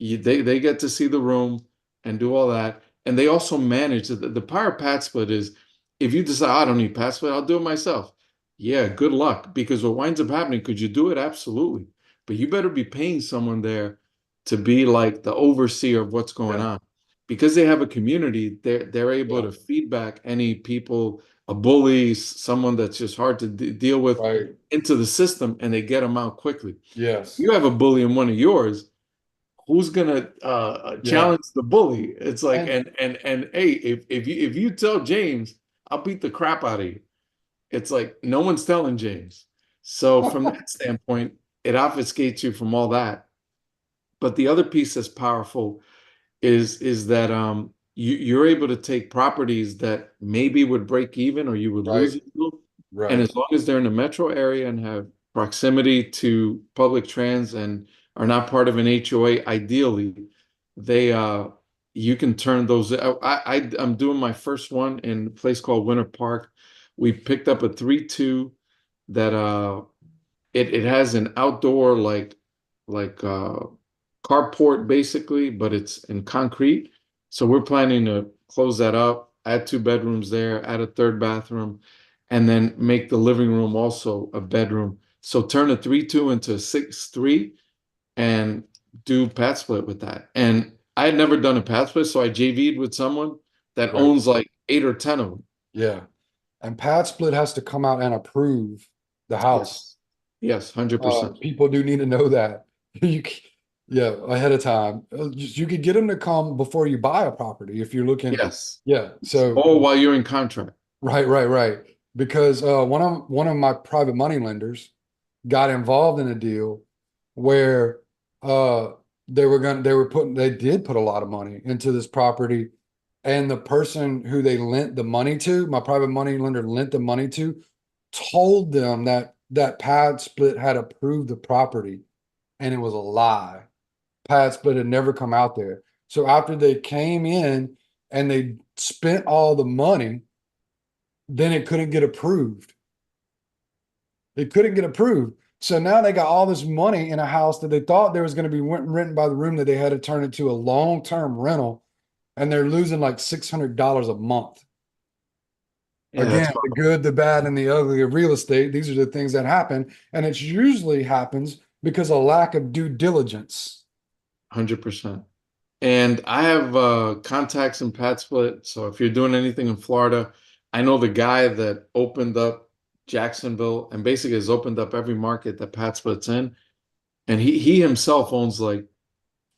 B: They get to see the room and do all that. And they also manage the power of PadSplit is if you decide, I don't need PadSplit, I'll do it myself. Yeah, good luck. Because what winds up happening, could you do it? Absolutely. But you better be paying someone there to be like the overseer of what's going
A: Yeah.
B: on. Because they have a community, they're able to feedback any people, a bully, someone that's just hard to deal with
A: Right.
B: into the system, and they get them out quickly.
A: Yes.
B: You have a bully in one of yours, who's gonna
A: Yeah.
B: challenge the bully? It's like,
A: And
B: and hey, if you tell James, I'll beat the crap out of you. It's like no one's telling James. So from that standpoint, it obfuscates you from all that. But the other piece that's powerful is that you're able to take properties that maybe would break even or you would lose
A: right.
B: a little, and
A: Right.
B: as long as they're in the metro area and have proximity to public trans and are not part of an HOA, ideally, they you can turn those. I'm doing my first one in a place called Winter Park. We picked up a 3-2 that it has an outdoor like carport basically, but it's in concrete. So we're planning to close that up, add 2 bedrooms there, add a third bathroom, and then make the living room also a bedroom. So turn a 3-2 into a 6-3 and do pad split with that. And I had never done a pad split, so I JV'd with someone that
A: Right.
B: owns like 8 or 10 of them.
A: Yeah. And PadSplit has to come out and approve the house.
B: Yes, 100%.
A: People do need to know that. You, yeah, ahead of time. You could get them to come before you buy a property if you're looking.
B: Yes.
A: Yeah. So
B: Oh, while you're in contract.
A: right. Because one of my private money lenders got involved in a deal where they did put a lot of money into this property, and the person who they lent the money to, my private money lender lent the money to, told them that Pad Split had approved the property, and it was a lie. Pad Split had never come out there. So after they came in and they spent all the money, then it couldn't get approved. It couldn't get approved. So now they got all this money in a house that they thought there was going to be rented by the room, that they had to turn into a long-term rental, and they're losing like $600 a month.
B: Yeah,
A: Again,
B: that's
A: the good, the bad, and the ugly of real estate. These are the things that happen, and it usually happens because of lack of due diligence.
B: 100%. And I have contacts in Pad Split. So if you're doing anything in Florida, I know the guy that opened up Jacksonville and basically has opened up every market that Pad Split's in. And he himself owns like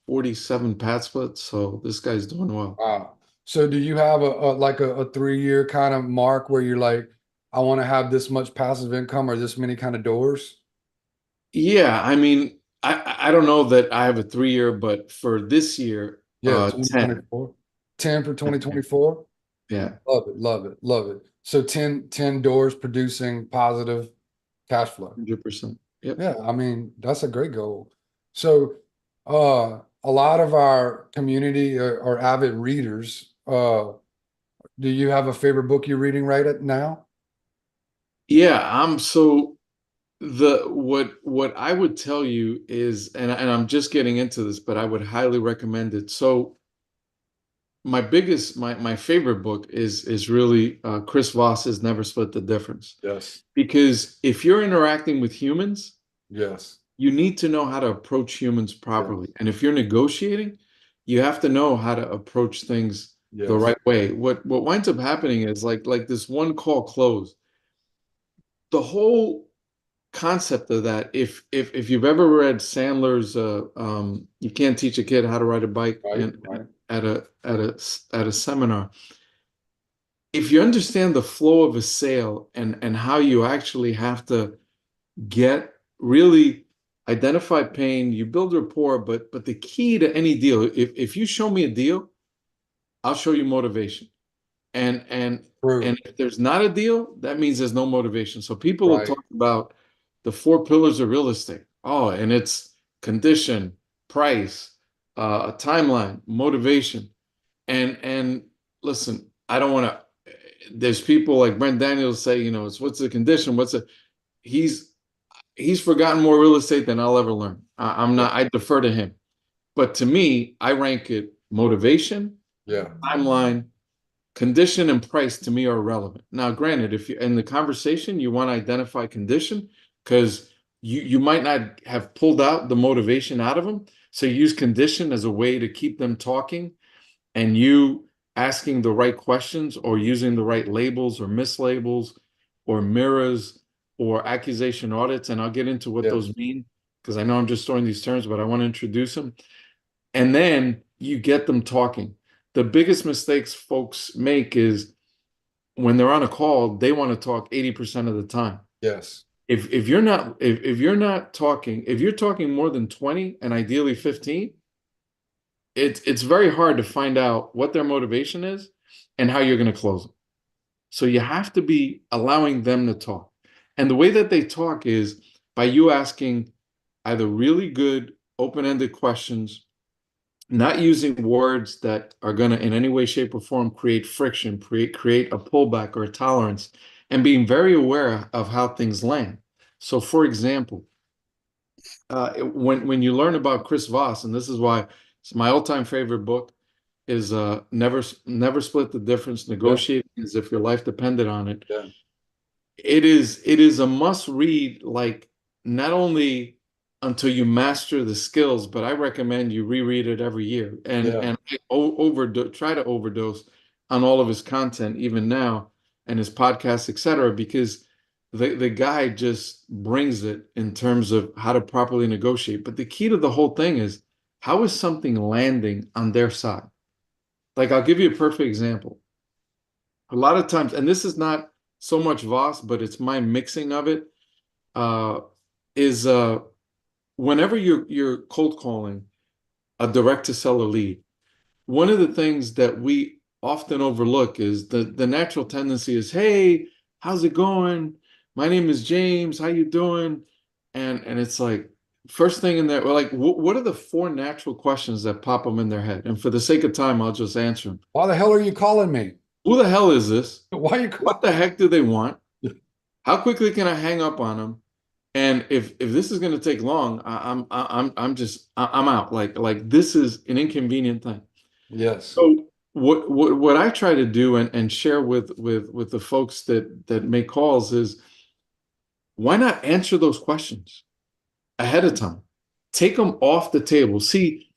B: 47 Pad Splits. So this guy's doing well.
A: Wow. So do you have a 3-year kind of mark where you're like, I want to have this much passive income or this many kind of doors?
B: Yeah, I mean, I don't know that I have a 3 year, but for this year,
A: Yeah,
B: 10.
A: 2024. 10 for 2024.
B: Yeah,
A: Love it. So 10 doors producing positive cash flow.
B: 100%. Yep.
A: Yeah, I mean, that's a great goal. So, a lot of our community are avid readers. Do you have a favorite book you're reading right at now?
B: Yeah, I'm so the what I would tell you is, and I'm just getting into this, but I would highly recommend it. So my favorite book is really Chris Voss's Never Split the Difference.
A: Yes.
B: Because if you're interacting with humans,
A: Yes.
B: you need to know how to approach humans properly.
A: Yes.
B: And if you're negotiating, you have to know how to approach things the
A: Yes.
B: right way. What winds up happening is like this one call closed. The whole concept of that, if you've ever read Sandler's You Can't Teach a Kid How to Ride a Bike
A: Right.
B: and
A: Right.
B: at a seminar, if you understand the flow of a sale and how you actually have to get really identify pain, you build rapport, but the key to any deal, if you show me a deal, I'll show you motivation. And
A: True.
B: if there's not a deal, that means there's no motivation. So people will
A: Right.
B: talk about the four pillars of real estate. Oh, and it's condition, price, timeline, motivation. And listen, I don't want to. There's people like Brent Daniels say, it's what's the condition? He's he's forgotten more real estate than I'll ever learn. I'm
A: Yeah.
B: not. I defer to him. But to me, I rank it motivation,
A: Yeah.
B: timeline, condition, and price to me are irrelevant. Now, granted, if you in the conversation you want to identify condition, because you might not have pulled out the motivation out of them, so you use condition as a way to keep them talking, and you asking the right questions or using the right labels or mislabels or mirrors or accusation audits, and I'll get into what
A: Yes.
B: those mean because I know I'm just throwing these terms, but I want to introduce them. And then you get them talking. The biggest mistakes folks make is when they're on a call, they want to talk 80% of the time.
A: Yes.
B: If you're not if you're not talking, if you're talking more than 20 and ideally 15, it's very hard to find out what their motivation is and how you're going to close them. So you have to be allowing them to talk. And the way that they talk is by you asking either really good open-ended questions, not using words that are going to in any way, shape, or form create friction, create a pullback or a tolerance, and being very aware of how things land. So, for example, when you learn about Chris Voss, and this is why it's my all-time favorite book is Never Split the Difference,
A: Yeah.
B: Negotiating as if your life depended on it.
A: Yeah.
B: It is a must read, like not only until you master the skills, but I recommend you reread it every year. And
A: Yeah.
B: and I try to overdose on all of his content even now and his podcasts, etc., because the guy just brings it in terms of how to properly negotiate. But the key to the whole thing is how is something landing on their side? Like I'll give you a perfect example. A lot of times, and this is not so much Voss, but it's my mixing of it, uh, is whenever you're cold calling a direct to seller lead, one of the things that we often overlook is the natural tendency is, hey, how's it going? My name is James. How you doing? And it's like first thing in there, we're like, what are the four natural questions that pop them in their head? And for the sake of time, I'll just answer them.
A: Why the hell are you calling me?
B: Who the hell is this?
A: Why are you
B: What
A: calling?
B: the heck do they want? How quickly can I hang up on them? And if this is going to take long, I'm out. Like this is an inconvenient thing.
A: Yes.
B: So what I try to do and share with the folks that make calls is why not answer those questions ahead of time? Take them off the table. See,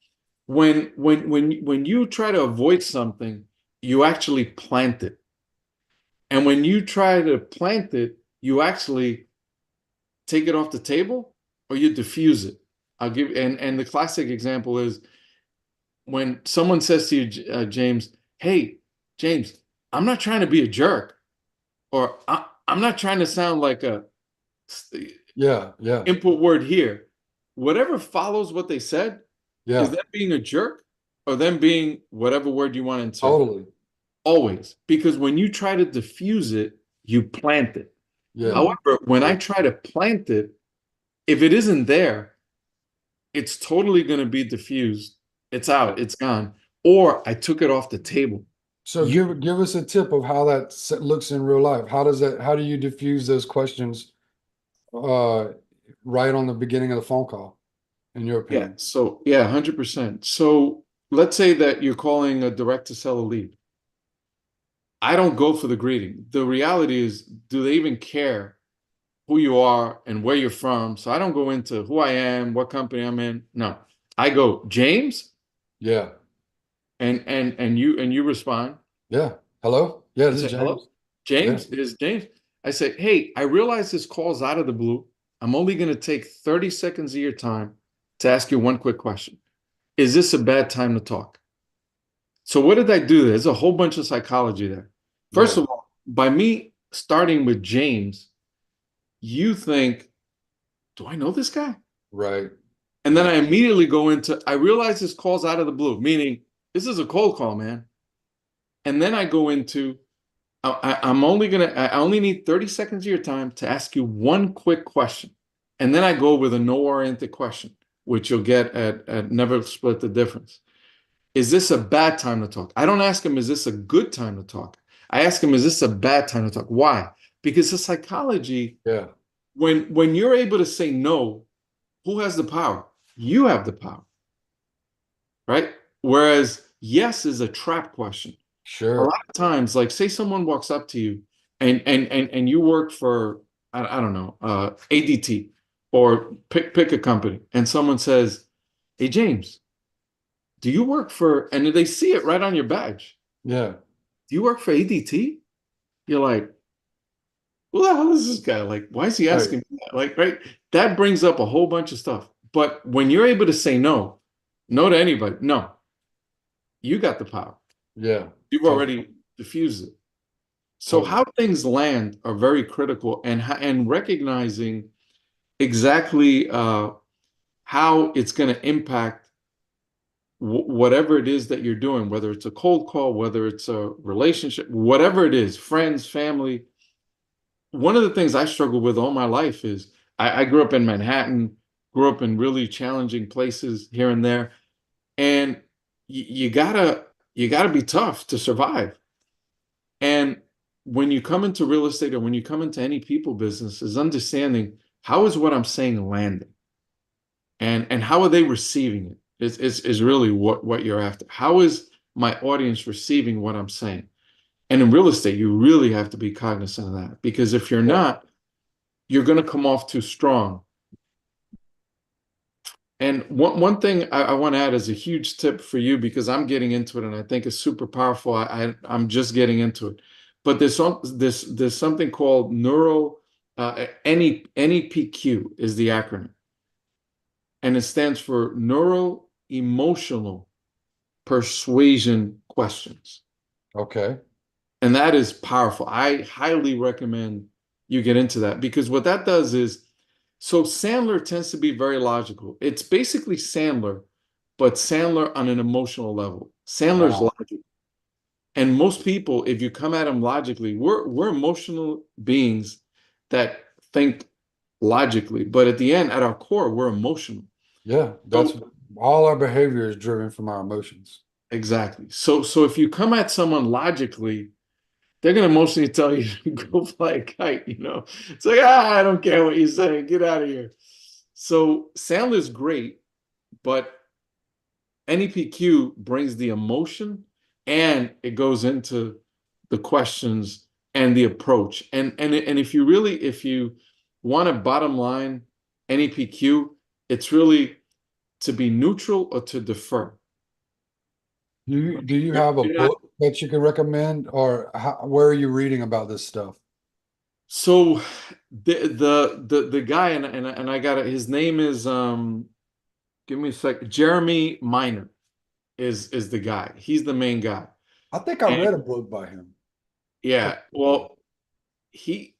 B: when you try to avoid something, you actually plant it. And when you try to plant it, you actually take it off the table or you diffuse it. I'll give and the classic example is when someone says to you, James, hey, James, I'm not trying to be a jerk, or I'm not trying to sound like a
A: Yeah. Yeah.
B: input word here. Whatever follows what they said, is
A: Yeah.
B: that being a jerk or them being whatever word you want to insert?
A: Totally.
B: Always. Because when you try to diffuse it, you plant it.
A: Yeah.
B: However, when I
A: Yeah.
B: try to plant it, if it isn't there, it's totally going to be diffused. It's out, it's gone. Or I took it off the table.
A: So
B: You,
A: give us a tip of how that looks in real life. How do you diffuse those questions uh right on the beginning of the phone call, in your
B: yeah,
A: opinion?
B: so yeah, 100%. So let's say that you're calling a direct to seller lead. I don't go for the greeting. The reality is, do they even care who you are and where you're from? So I don't go into who I am, what company I'm in. No. I go, James,
A: Yeah.
B: and you respond.
A: Yeah. Hello? Yeah,
B: I
A: this is
B: say, hello,
A: James. Yeah.
B: James, it is James. I say, hey, I realize this call's out of the blue. I'm only going to take 30 seconds of your time to ask you one quick question. Is this a bad time to talk? So what did I do? There's a whole bunch of psychology there. First
A: Yeah.
B: of all, by me starting with James, you think, do I know this guy?
A: Right.
B: And then
A: Yeah.
B: I immediately go into, I realize this call's out of the blue, meaning this is a cold call, man. And then I go into, I only need 30 seconds of your time to ask you one quick question. And then I go with a no-oriented question, which you'll get at Never Split the Difference. Is this a bad time to talk? I don't ask him, is this a good time to talk? I ask him, is this a bad time to talk? Why? Because the psychology,
A: Yeah.
B: when you're able to say no, who has the power? You have the power, right? Whereas yes is a trap question. A
A: Sure.
B: lot of times, like say someone walks up to you and you work for I don't know ADT or pick a company and someone says, "Hey James, do you work for?" And they see it right on your badge.
A: Yeah.
B: Do you work for ADT? You're like, "Who the hell is this guy? Like, why is he
A: Right.
B: asking me that?" Like, right? That brings up a whole bunch of stuff. But when you're able to say no, no to anybody, no, you got the power.
A: Yeah.
B: You've
A: Totally.
B: already diffused it. So
A: Totally.
B: how things land are very critical, and recognizing exactly how it's going to impact whatever it is that you're doing, whether it's a cold call, whether it's a relationship, whatever it is, friends, family. One of the things I struggle with all my life is I grew up in Manhattan, grew up in really challenging places here and there, and you gotta be tough to survive. And when you come into real estate or when you come into any people business, is understanding how is what I'm saying landing, and how are they receiving it is really what you're after. How is my audience receiving what I'm saying? And in real estate, you really have to be cognizant of that because if you're
A: Yeah.
B: not, you're going to come off too strong. And one thing I want to add is a huge tip for you because I'm getting into it and I think it's super powerful. I'm just getting into it, but there's something called NEPQ is the acronym, and it stands for Neuro Emotional Persuasion Questions,
A: Okay.
B: and that is powerful. I highly recommend you get into that because what that does is so Sandler tends to be very logical. It's basically Sandler, but Sandler on an emotional level. Sandler's
A: Wow.
B: logic. And most people, if you come at them logically, we're emotional beings that think logically, but at the end, at our core, we're emotional.
A: Yeah. That's
B: So
A: all our behavior is driven from our emotions.
B: exactly. So if you come at someone logically, they're gonna emotionally tell you to go fly a kite, you know. It's like, I don't care what you're saying, get out of here. So Sandler's great, but NEPQ brings the emotion and it goes into the questions and the approach. And if you want a bottom line NEPQ, it's really to be neutral or to defer.
A: Do you have a
B: You're not.
A: book that you can recommend, or where are you reading about this stuff?
B: So the guy and I got it. His name is give me a sec. Jeremy Minor is the guy. He's the main guy.
A: I think I
B: And
A: read a book by him.
B: yeah, well, he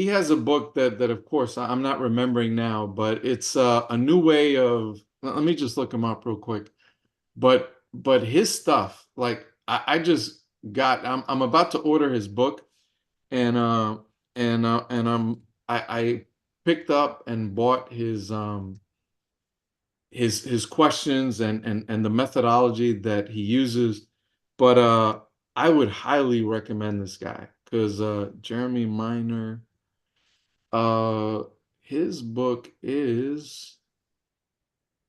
B: has a book that of course I'm not remembering now, but it's a new way of. Let me just look him up real quick. But his stuff, like I just got. I'm about to order his book, and I picked up and bought his questions and the methodology that he uses. But I would highly recommend this guy because Jeremy Minor, uh, his book is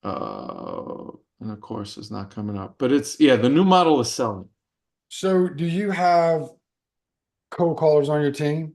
B: and of course it's not coming up, but it's yeah, the new model is selling.
A: So, do you have co-callers on your team,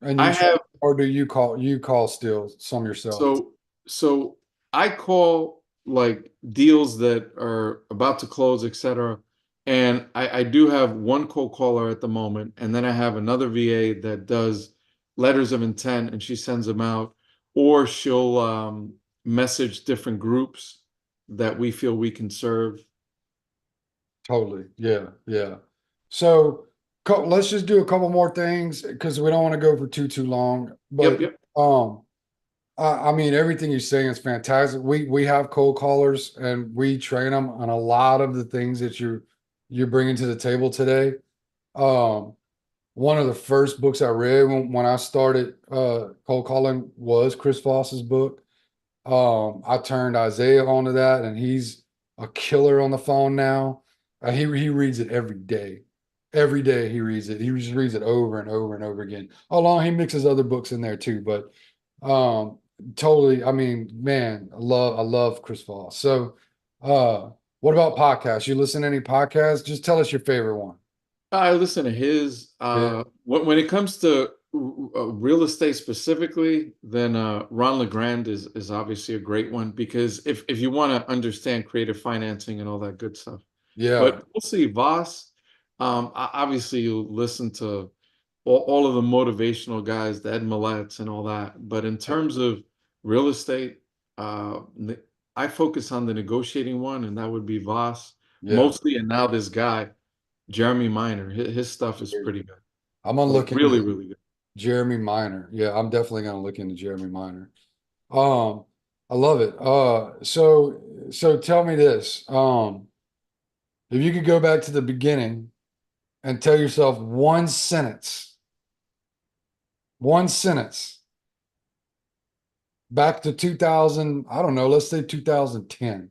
A: and
B: I have
A: or do you call still some yourself?
B: so so I call like deals that are about to close, etc. And I do have one cold caller at the moment, and then I have another VA that does letters of intent and she sends them out, or she'll message different groups that we feel we can serve.
A: Totally. Yeah. Yeah. So, let's just do a couple more things because we don't want to go for too long.
B: Yep,
A: But
B: yep.
A: um, I mean, everything you're saying is fantastic. We have cold callers and we train them on a lot of the things that you're bringing to the table today. Um, one of the first books I read when I started cold calling was Chris Voss's book. I turned Isaiah onto that, and he's a killer on the phone now. He reads it every day. Every day he reads it. He just reads it over and over and over again. Along he mixes other books in there too, but um, totally. I mean, man, I love Chris Voss. So, what about podcasts? You listen to any podcasts? Just tell us your favorite one.
B: I listen to his.
A: Yeah,
B: When it comes to real estate specifically, then Ron LeGrand is obviously a great one because if you want to understand creative financing and all that good stuff.
A: yeah,
B: But mostly Voss. Obviously, you listen to all of the motivational guys, the Ed Millett's and all that. But in terms of real estate, I focus on the negotiating one, and that would be Voss
A: yeah.
B: mostly. And now this guy. Jeremy Minor, his stuff is pretty good.
A: I'm gonna
B: Like
A: look
B: really,
A: into
B: really good.
A: Jeremy Minor. Yeah, I'm definitely gonna look into Jeremy Minor. Um, I love it. So tell me this. If you could go back to the beginning and tell yourself one sentence back to 2000, I don't know, let's say 2010,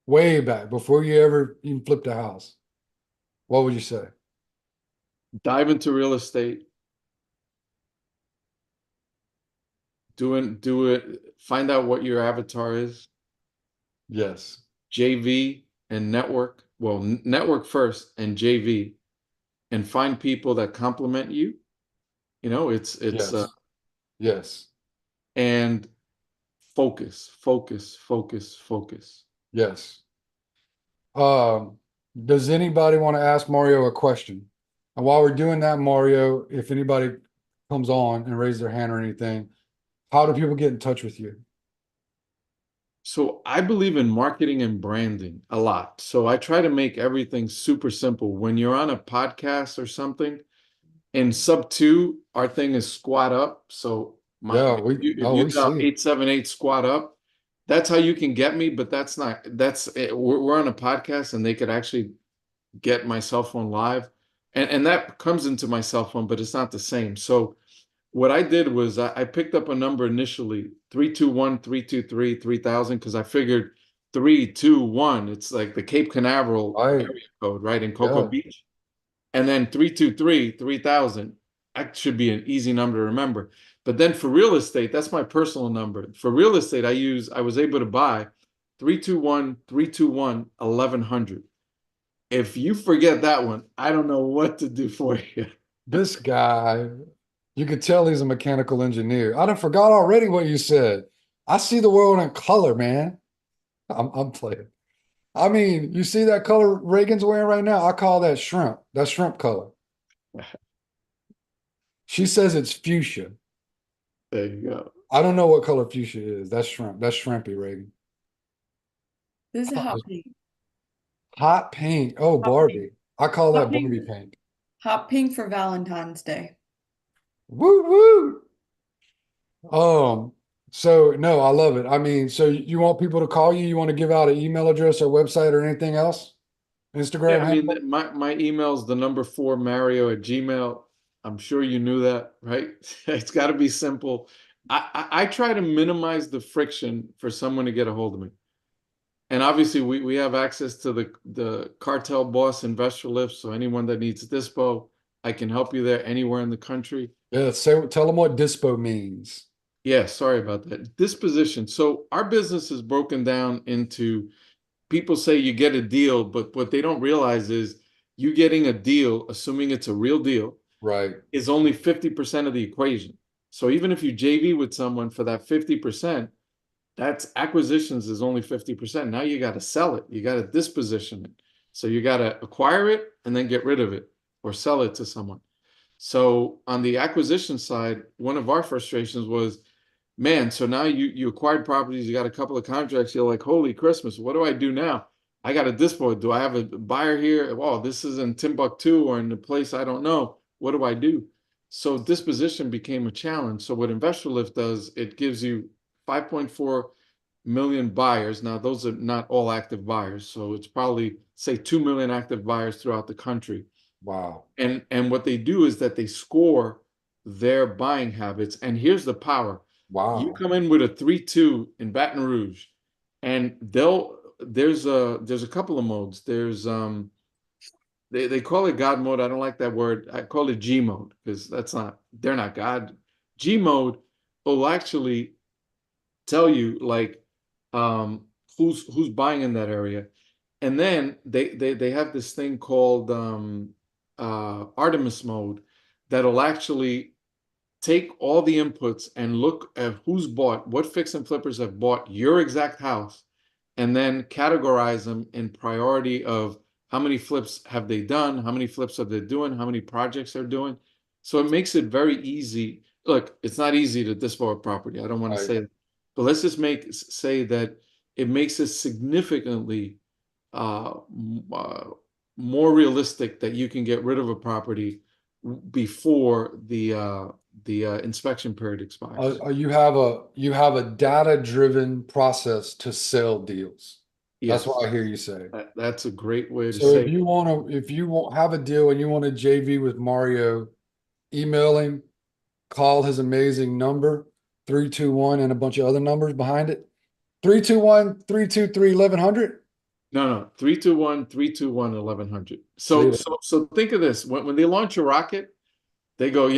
A: way back before you ever even flipped a house, what would you say?
B: Dive into real estate, do it, find out what your avatar is,
A: Yes,
B: JV and network. Well, network first and JV, and find people that complement you. You know, it's
A: yes, yes,
B: and focus, focus, focus, focus.
A: yes. Um, does anybody want to ask Mario a question? And while we're doing that, Mario, if anybody comes on and raise their hand or anything, how do people get in touch with you?
B: So I believe in marketing and branding a lot. So I try to make everything super simple. When you're on a podcast or something, in sub two, our thing is squat up. So
A: Yeah,
B: if you
A: we
B: dial
A: see.
B: 878 squat up, that's how you can get me. But that's it. We're on a podcast and they could actually get my cell phone live. And that comes into my cell phone, but it's not the same. So what I did was I picked up a number initially, 321-323-3000, because I figured 321, it's like the Cape Canaveral
A: Right.
B: area code, right, in Cocoa
A: Yeah.
B: Beach. And then 323-3000, that should be an easy number to remember. But then for real estate, that's my personal number. For real estate, I was able to buy 321-321-1100. If you forget that one, I don't know what to do for you.
A: This guy, you could tell he's a mechanical engineer. I done forgot already what you said. I see the world in color, man. I'm playing. I mean, you see that color Reagan's wearing right now? I call that shrimp. That's shrimp color. She says it's fuchsia.
B: There you go.
A: I don't know what color fuchsia is. That's shrimp. That's shrimpy, Reagan.
C: This is hot pink.
A: Hot pink. Oh,
C: Hot pink.
A: Barbie. I call
C: Hot
A: that Barbie
C: pink.
A: pink.
C: Hot pink for Valentine's Day.
A: Woo woo. Um, so no, I love it. I mean, so you want people to call you? You want to give out an email address or website or anything else?
B: Yeah,
A: Instagram
B: I mean,
A: handle?
B: my email's the number 4mario@gmail. I'm sure you knew that, right? It's got to be simple. I try to minimize the friction for someone to get a hold of me. And obviously, we have access to the cartel boss investor list. So anyone that needs dispo, I can help you there anywhere in the country.
A: Yeah, tell them what dispo means.
B: Yeah, sorry about that. Disposition. So our business is broken down into people say you get a deal, but what they don't realize is you getting a deal, assuming it's a real deal,
A: Right.
B: is only 50% of the equation. So even if you JV with someone for that 50%, that's acquisitions is only 50%. Now you got to sell it. You got to disposition it. So you got to acquire it and then get rid of it or sell it to someone. So on the acquisition side, one of our frustrations was, man, so now you acquired properties, you got a couple of contracts, you're like, holy Christmas, what do I do now? I got a dispo. Do I have a buyer here? Oh, this is in Timbuktu or in a place I don't know. What do I do? So disposition became a challenge. So what InvestorLift does, it gives you 5.4 million buyers. Now, those are not all active buyers. So it's probably, say, 2 million active buyers throughout the country.
A: Wow.
B: And what they do is that they score their buying habits. And here's the power. You
A: Wow.
B: come in with a 3-2 in Baton Rouge, and there's a couple of modes. There's they call it God mode. I don't like that word. I call it G mode because they're not God. G mode will actually tell you like who's buying in that area. And then they have this thing called Artemis mode that'll actually take all the inputs and look at who's bought, what fix and flippers have bought your exact house, and then categorize them in priority of how many flips have they done, how many flips are they doing, how many projects they're doing. So it makes it very easy. Look, it's not easy to dispo a property. I don't want to
A: Right.
B: say that. But let's just say that it makes it significantly uh, uh, more realistic that you can get rid of a property before the inspection period expires.
A: You have a data-driven process to sell deals. That's what
B: Yes,
A: I hear you say.
B: that's a great way to
A: So
B: say it.
A: if you want have a deal and you want to JV with Mario, email him, call his amazing number, 321 and a bunch of other numbers behind it. 321-323-1100.
B: No, 321-321-1100.
A: See
B: So
A: it.
B: so think of this. When they launch a rocket, they go,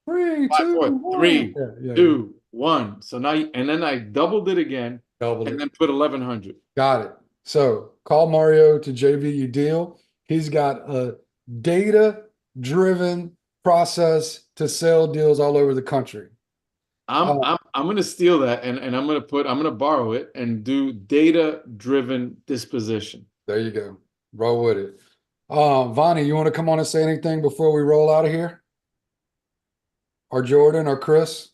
A: Three,
B: five,
A: two,
B: four,
A: one.
B: three,
A: Yeah, yeah, yeah.
B: two, one. So now, and then I doubled it again
A: Doubled
B: and
A: it.
B: then put 1100.
A: Got it. So call Mario to JV deal. He's got a data-driven process to sell deals all over the country.
B: I'm
A: Uh,
B: I'm I'm gonna steal that and I'm gonna borrow it and do data-driven disposition.
A: there you go. Roll with it. Vonnie, you want to come on and say anything before we roll out of here? Or Jordan or Chris?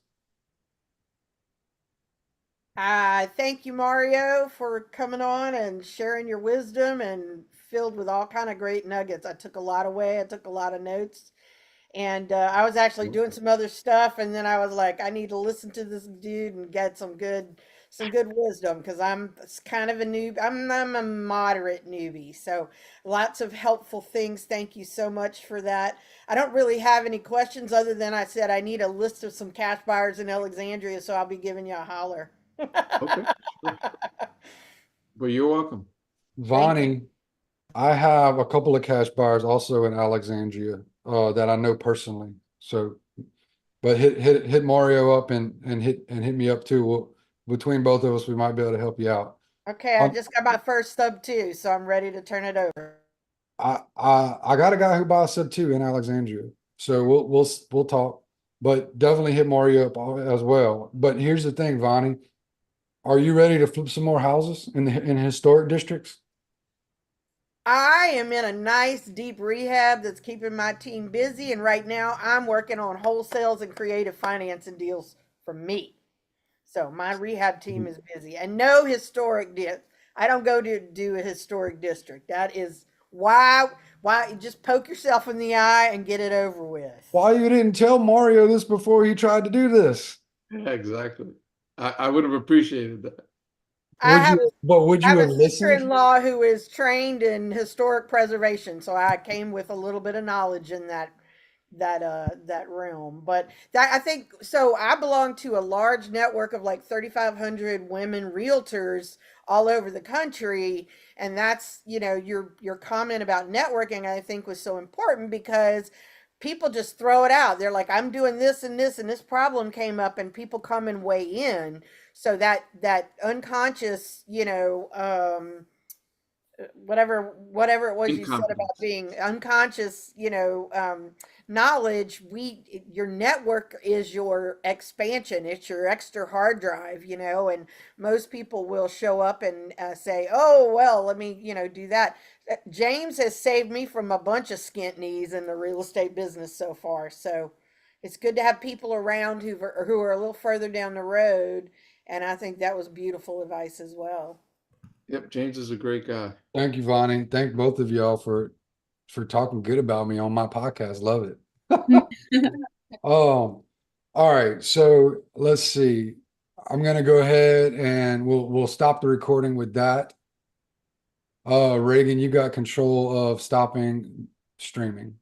D: Thank you, Mario, for coming on and sharing your wisdom and filled with all kind of great nuggets. I took a lot away. I took a lot of notes, and I was actually doing some other stuff, and then I was like, I need to listen to this dude and get some good wisdom because it's kind of a noob. I'm a moderate newbie, so lots of helpful things. Thank you so much for that. I don't really have any questions other than I said I need a list of some cash buyers in Alexandria, so I'll be giving you a holler.
B: Okay, sure. But you're welcome.
D: Thank you.
A: Vonnie, I have a couple of cash buyers also in Alexandria that I know personally. So, but hit Mario up and hit me up too. Between both of us, we might be able to help you out.
D: Okay, I
A: Um,
D: just got my first sub too, so I'm ready to turn it over.
A: I got a guy who buys sub too in Alexandria, so we'll talk. But definitely hit Mario up as well. But here's the thing, Vonnie, are you ready to flip some more houses in historic districts?
D: I am in a nice deep rehab that's keeping my team busy, and right now I'm working on wholesales and creative financing deals for me. So my rehab team is busy, and no I don't go to do a historic district. That is why you just poke yourself in the eye and get it over with.
A: Why you didn't tell Mario this before he tried to do this?
B: Yeah, exactly. I would have appreciated that.
D: I have
A: Would
D: I
A: you
D: have
A: have
D: a
A: listened?
D: sister-in-law who is trained in historic preservation, so I came with a little bit of knowledge in that realm. But that I think so. I belong to a large network of like 3,500 women realtors all over the country, and that's your comment about networking. I think was so important because people just throw it out. They're like, I'm doing this and this, and this problem came up, and people come and weigh in. So that unconscious, whatever it was you said about
B: Incompetence.
D: being unconscious, knowledge, your network is your expansion, it's your extra hard drive, and most people will show up and say, oh well, let me do that. James has saved me from a bunch of skint knees in the real estate business so far, so it's good to have people around who are a little further down the road, and I think that was beautiful advice as well.
B: Yep, James is a great guy.
A: Thank you, Vonnie. Thank both of y'all for talking good about me on my podcast. Love it. All right. So let's see. I'm gonna go ahead and we'll stop the recording with that. Reagan, you got control of stopping streaming.